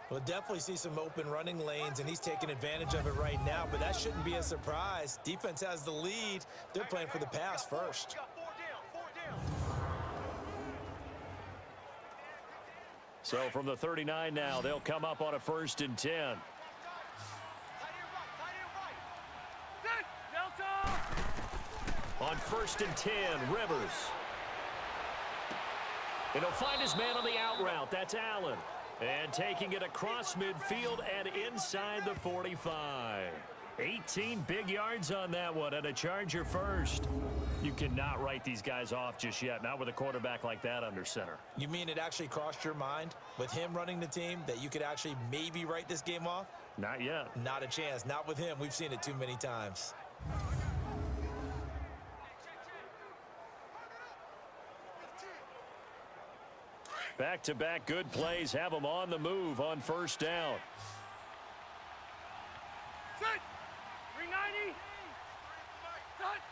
We'll definitely see some open running lanes, and he's taking advantage of it right now, but that shouldn't be a surprise. Defense has the lead. They're playing for the pass first. So from the 39 now, they'll come up on a 1st and 10. On 1st and 10, Rivers. And he'll find his man on the out route. That's Allen. And taking it across midfield and inside the 45. 18 big yards on that one, and a Charger first. You cannot write these guys off just yet, not with a quarterback like that under center. You mean it actually crossed your mind with him running the team that you could actually maybe write this game off? Not yet. Not a chance. Not with him. We've seen it too many times. Back-to-back good plays have them on the move on 1st down. Set. 390. Set.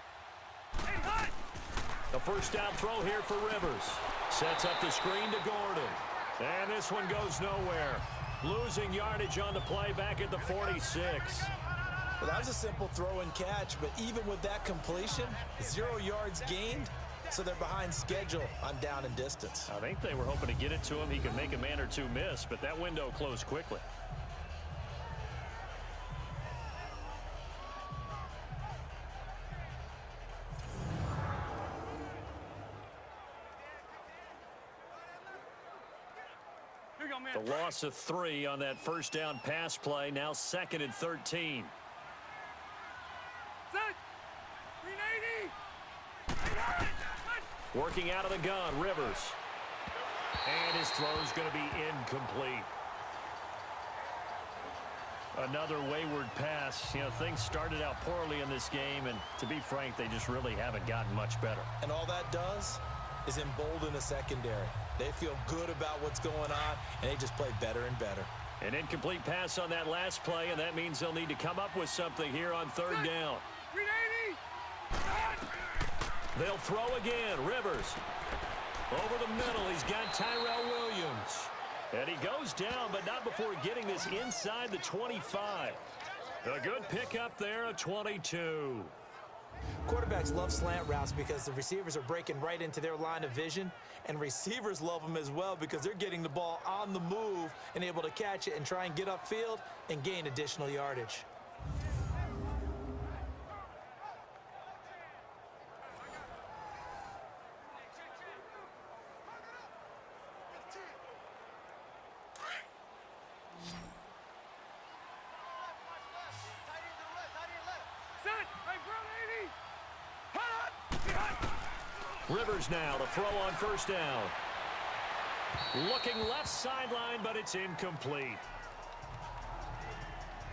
A 1st down throw here for Rivers. Sets up the screen to Gordon. And this one goes nowhere. Losing yardage on the play back at the 46. Well, that was a simple throw and catch, but even with that completion, 0 yards gained. So they're behind schedule on down and distance. I think they were hoping to get it to him. He could make a man or two miss, but that window closed quickly. The loss of 3 on that 1st down pass play. Now 2nd and 13. Working out of the gun, Rivers. And his throw's going to be incomplete. Another wayward pass. You know, things started out poorly in this game, and to be frank, they just really haven't gotten much better. And all that does is embolden a secondary. They feel good about what's going on, and they just play better and better. An incomplete pass on that last play, and that means they'll need to come up with something here on third down. They'll throw again. Rivers. Over the middle, he's got Tyrell Williams. And he goes down, but not before getting this inside the 25. A good pickup there, a 22. Quarterbacks love slant routes because the receivers are breaking right into their line of vision, and receivers love them as well because they're getting the ball on the move and able to catch it and try and get upfield and gain additional yardage. Rivers now to throw on first down. Looking left sideline, but it's incomplete.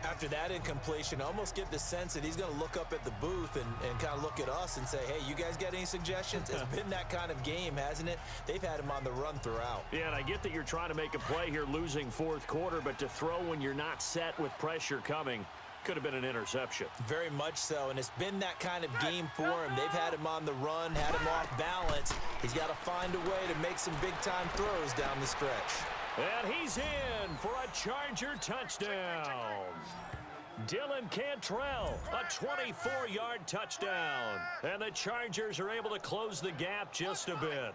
After that incompletion, I almost get the sense that he's going to look up at the booth and kind of look at us and say, hey, you guys got any suggestions? It's been that kind of game, hasn't it? They've had him on the run throughout. Yeah, and I get that you're trying to make a play here losing fourth quarter, but to throw when you're not set with pressure coming could have been an interception. Very much so, and it's been that kind of game for him. They've had him on the run, had him off balance. He's got to find a way to make some big-time throws down the stretch. And he's in for a Charger touchdown. Dylan Cantrell, a 24-yard touchdown. And the Chargers are able to close the gap just a bit.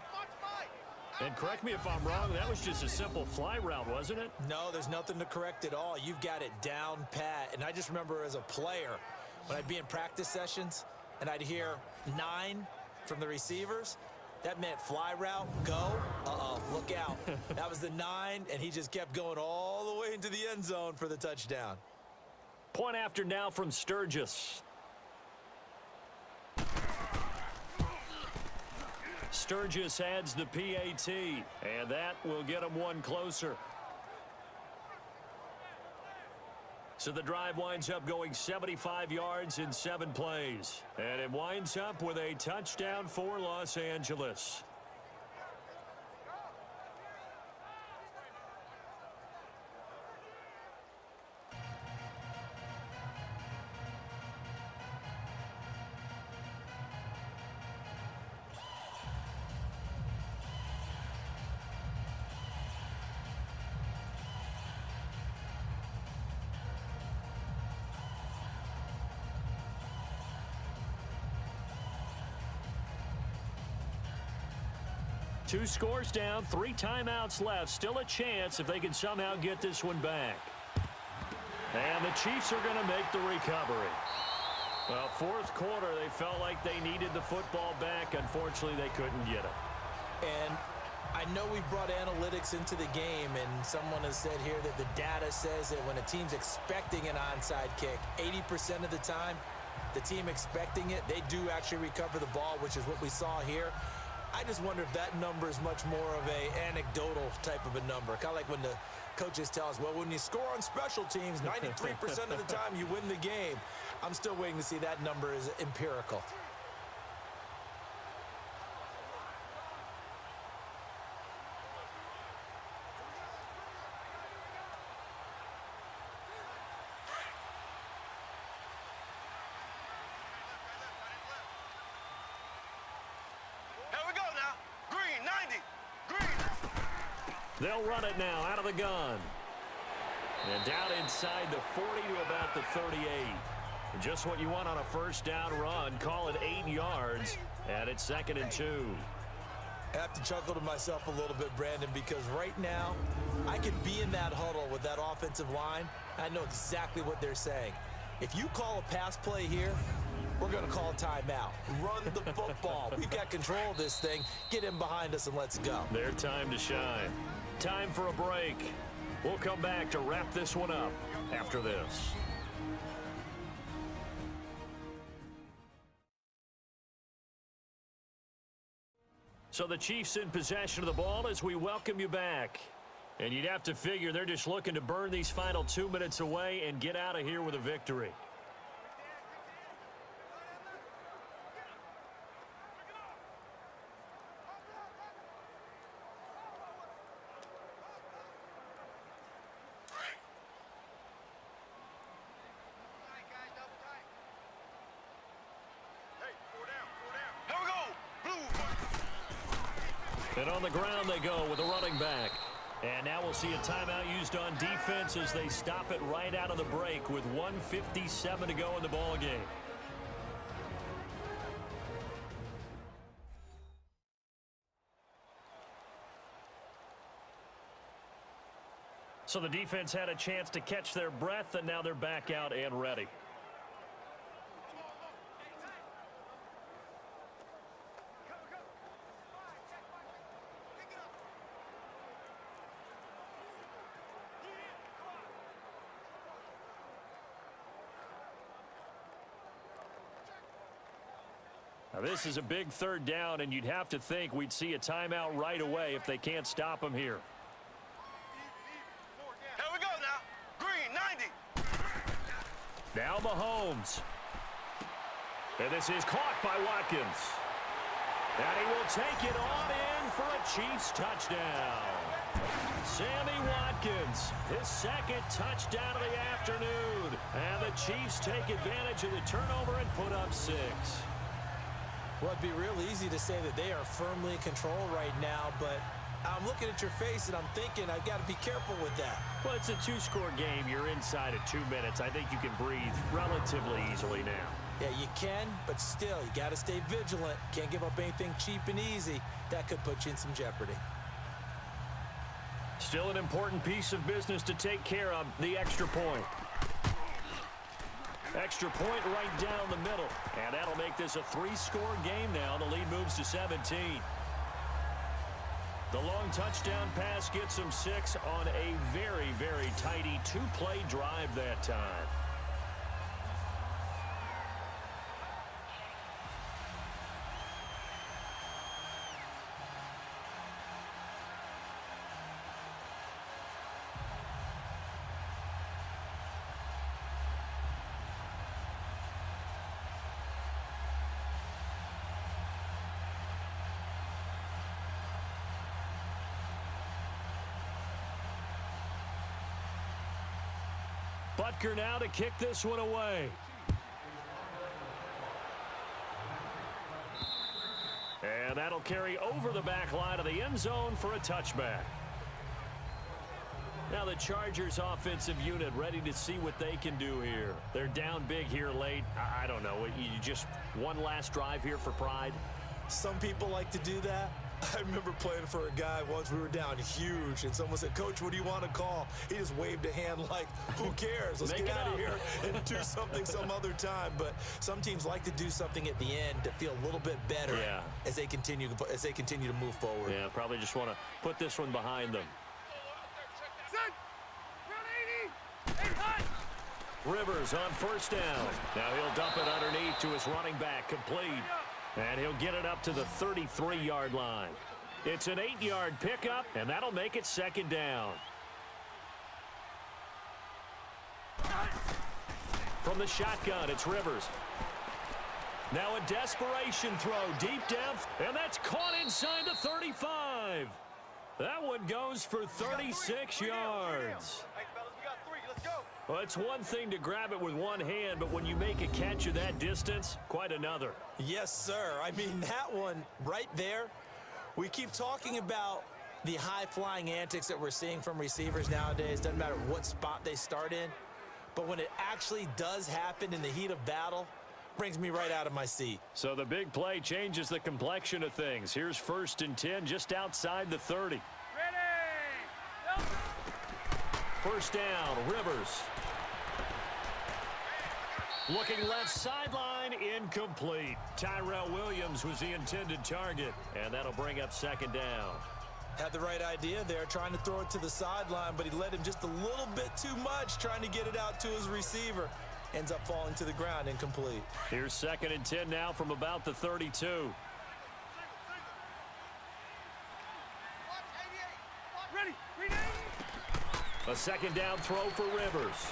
And correct me if I'm wrong, that was just a simple fly route, wasn't it? No, there's nothing to correct at all. You've got it down pat. And I just remember as a player, when I'd be in practice sessions and I'd hear 9 from the receivers, that meant fly route, go, look out. That was the 9, and he just kept going all the way into the end zone for the touchdown. Point after now from Sturgis. Sturgis adds the PAT, and that will get him one closer. So the drive winds up going 75 yards in 7 plays. And it winds up with a touchdown for Los Angeles. Two scores down, 3 timeouts left. Still a chance if they can somehow get this one back. And the Chiefs are going to make the recovery. Well, fourth quarter, they felt like they needed the football back. Unfortunately, they couldn't get it. And I know we brought analytics into the game, and someone has said here that the data says that when a team's expecting an onside kick, 80% of the time, the team expecting it, they do actually recover the ball, which is what we saw here. I just wonder if that number is much more of a anecdotal type of a number. Kind of like when the coaches tell us, well, when you score on special teams, 93% of the time you win the game. I'm still waiting to see that number is empirical. They'll run it now out of the gun. And down inside the 40 to about the 38. Just what you want on a first down run. Call it 8 yards. And it's 2nd and 2. I have to chuckle to myself a little bit, Brandon, because right now I could be in that huddle with that offensive line. I know exactly what they're saying. If you call a pass play here, we're going to call a timeout. Run the football. We've got control of this thing. Get in behind us and let's go. Their time to shine. Time for a break. We'll come back to wrap this one up after this. So the Chiefs in possession of the ball as we welcome you back. And you'd have to figure they're just looking to burn these final 2 minutes away and get out of here with a victory. And on the ground they go with a running back. And now we'll see a timeout used on defense as they stop it right out of the break with 1:57 to go in the ball game. So the defense had a chance to catch their breath, and now they're back out and ready. Now this is a big third down, and you'd have to think we'd see a timeout right away if they can't stop them here. Here we go now. Green, 90. Now Mahomes. And this is caught by Watkins. And he will take it on in for a Chiefs touchdown. Sammy Watkins, his second touchdown of the afternoon. And the Chiefs take advantage of the turnover and put up 6. Well, it'd be real easy to say that they are firmly in control right now, but I'm looking at your face and I'm thinking I've got to be careful with that. Well, it's a 2-score game. You're inside at 2 minutes. I think you can breathe relatively easily now. Yeah, you can, but still, you got to stay vigilant. Can't give up anything cheap and easy. That could put you in some jeopardy. Still an important piece of business to take care of, the extra point. Extra point right down the middle. And that'll make this a 3-score game now. The lead moves to 17. The long touchdown pass gets them 6 on a very, very tidy 2-play drive that time. Butker now to kick this one away. And that'll carry over the back line of the end zone for a touchback. Now the Chargers offensive unit ready to see what they can do here. They're down big here late. I don't know. You just one last drive here for pride? Some people like to do that. I remember playing for a guy once. We were down huge, and someone said, "Coach, what do you want to call?" He just waved a hand like, who cares? Let's get out of here and do something some other time. But some teams like to do something at the end to feel a little bit better as they continue to move forward. Yeah, probably just want to put this one behind them. Rivers on first down. Now he'll dump it underneath to his running back, complete. And he'll get it up to the 33-yard line. It's an 8-yard pickup, and that'll make it 2nd down. From the shotgun, it's Rivers. Now a desperation throw deep down, and that's caught inside the 35. That one goes for 36 yards. Well, it's one thing to grab it with one hand, but when you make a catch of that distance, quite another. Yes, sir. I mean, that one right there, we keep talking about the high-flying antics that we're seeing from receivers nowadays. Doesn't matter what spot they start in. But when it actually does happen in the heat of battle, brings me right out of my seat. So the big play changes the complexion of things. Here's 1st and 10 just outside the 30. Ready. First down, Rivers. Looking left sideline, incomplete. Tyrell Williams was the intended target, and that'll bring up 2nd down. Had the right idea there, trying to throw it to the sideline, but he led him just a little bit too much, trying to get it out to his receiver. Ends up falling to the ground, incomplete. Here's 2nd and 10 now from about the 32. A 2nd down throw for Rivers.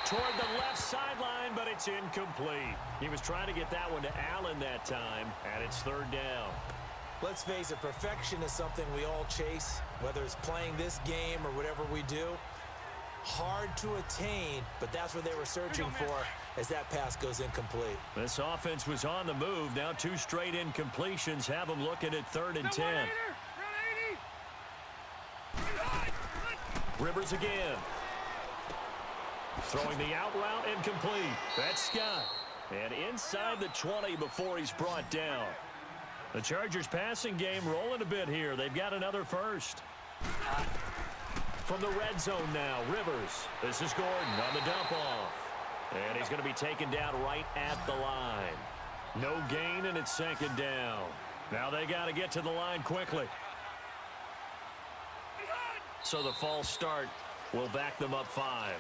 Toward the left sideline, but it's incomplete. He was trying to get that one to Allen that time, and it's 3rd down. Let's face it, perfection is something we all chase, whether it's playing this game or whatever we do. Hard to attain, but that's what they were searching for. as that pass goes incomplete. This offense was on the move. Now 2 straight incompletions have them looking at 3rd and 10. Rivers again. Throwing the out route incomplete. That's Scott. And inside the 20 before he's brought down. The Chargers passing game rolling a bit here. They've got another first. From the red zone now, Rivers. This is Gordon on the dump off. And he's going to be taken down right at the line. No gain, and it's 2nd down. Now they got to get to the line quickly. So the false start will back them up 5.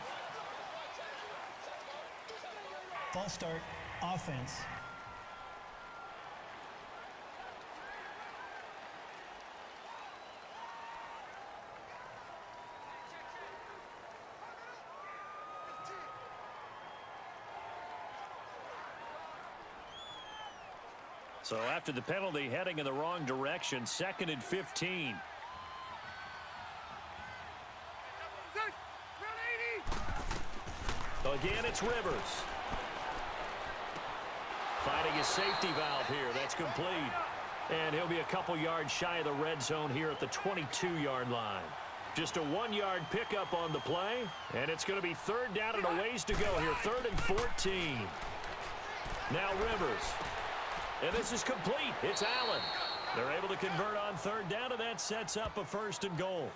False start, offense. So after the penalty, heading in the wrong direction, 2nd and 15. Again, it's Rivers. Finding his safety valve here. That's complete. And he'll be a couple yards shy of the red zone here at the 22-yard line. Just a 1-yard pickup on the play. And it's going to be 3rd down and a ways to go here. 3rd and 14. Now Rivers. And this is complete. It's Allen. They're able to convert on 3rd down, and that sets up a 1st and goal.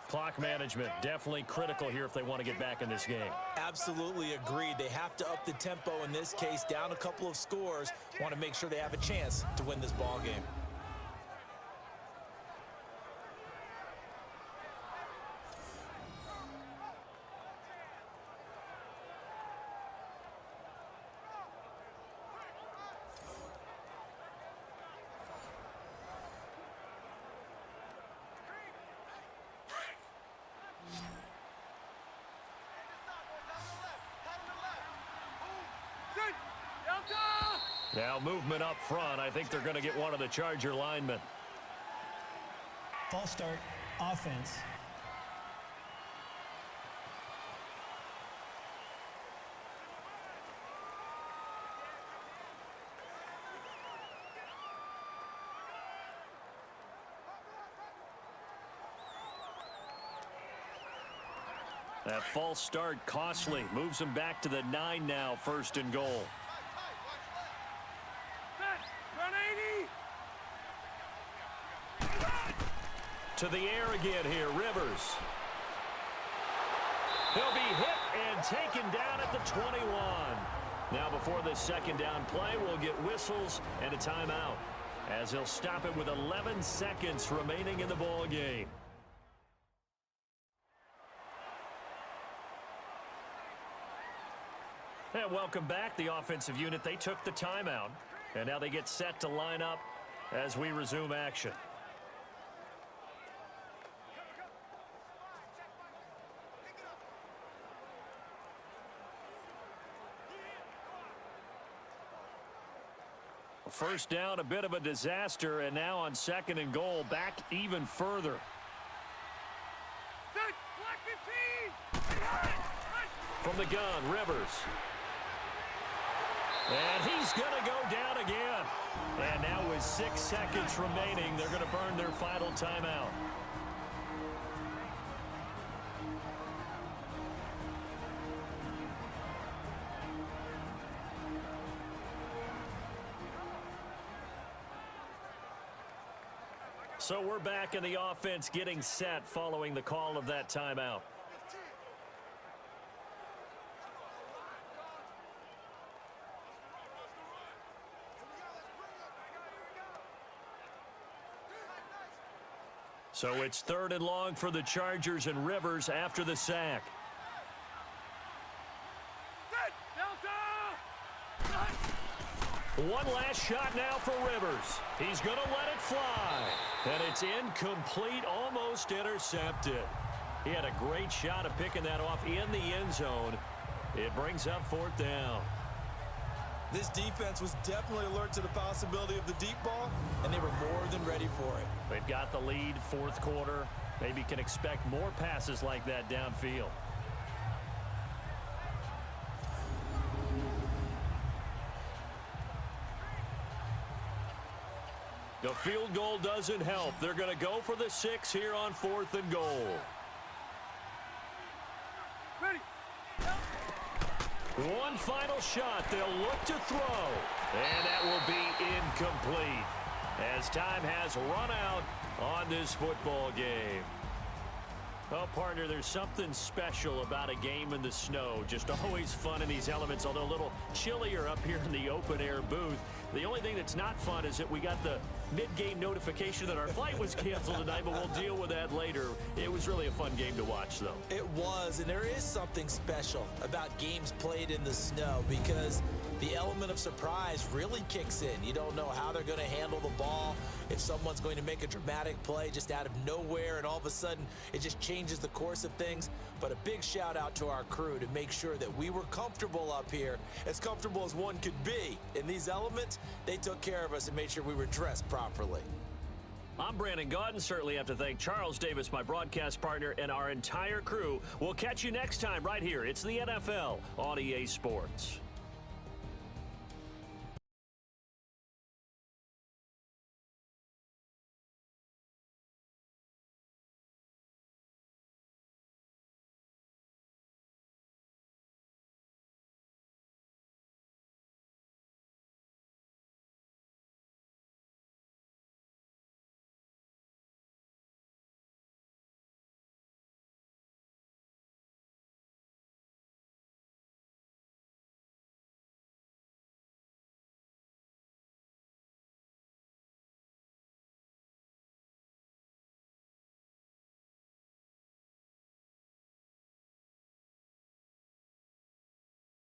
Clock management definitely critical here if they want to get back in this game. Absolutely agreed. They have to up the tempo in this case, down a couple of scores. Want to make sure they have a chance to win this ball game. Now movement up front. I think they're going to get one of the Charger linemen. False start, offense. That false start costly. Moves them back to the 9 now. 1st and goal. To the air again here, Rivers. He'll be hit and taken down at the 21. Now before this 2nd down play, we'll get whistles and a timeout, as he'll stop it with 11 seconds remaining in the ball game. And welcome back, the offensive unit. They took the timeout, and now they get set to line up as we resume action. First down, a bit of a disaster, and now on 2nd and goal, back even further. From the gun, Rivers. And he's going to go down again. And now with 6 seconds remaining, they're going to burn their final timeout. So we're back in the offense getting set following the call of that timeout. So it's 3rd and long for the Chargers, and Rivers after the sack. One last shot now for Rivers. He's going to let it fly. And it's incomplete, almost intercepted. He had a great shot of picking that off in the end zone. It brings up 4th down. This defense was definitely alert to the possibility of the deep ball, and they were more than ready for it. They've got the lead, 4th quarter. Maybe can expect more passes like that downfield. The field goal doesn't help. They're going to go for the 6 here on 4th and goal. Ready. One final shot. They'll look to throw. And that will be incomplete as time has run out on this football game. Well, partner, there's something special about a game in the snow. Just always fun in these elements, although a little chillier up here in the open-air booth. The only thing that's not fun is that we got the mid-game notification that our flight was canceled tonight, but we'll deal with that later. It was really a fun game to watch, though. It was, and there is something special about games played in the snow because the element of surprise really kicks in. You don't know how they're going to handle the ball, if someone's going to make a dramatic play just out of nowhere, and all of a sudden it just changes the course of things. But a big shout out to our crew to make sure that we were comfortable up here, as comfortable as one could be. In these elements, they took care of us and made sure we were dressed properly. I'm Brandon Gaudin. Certainly have to thank Charles Davis, my broadcast partner, and our entire crew. We'll catch you next time right here. It's the NFL on EA Sports.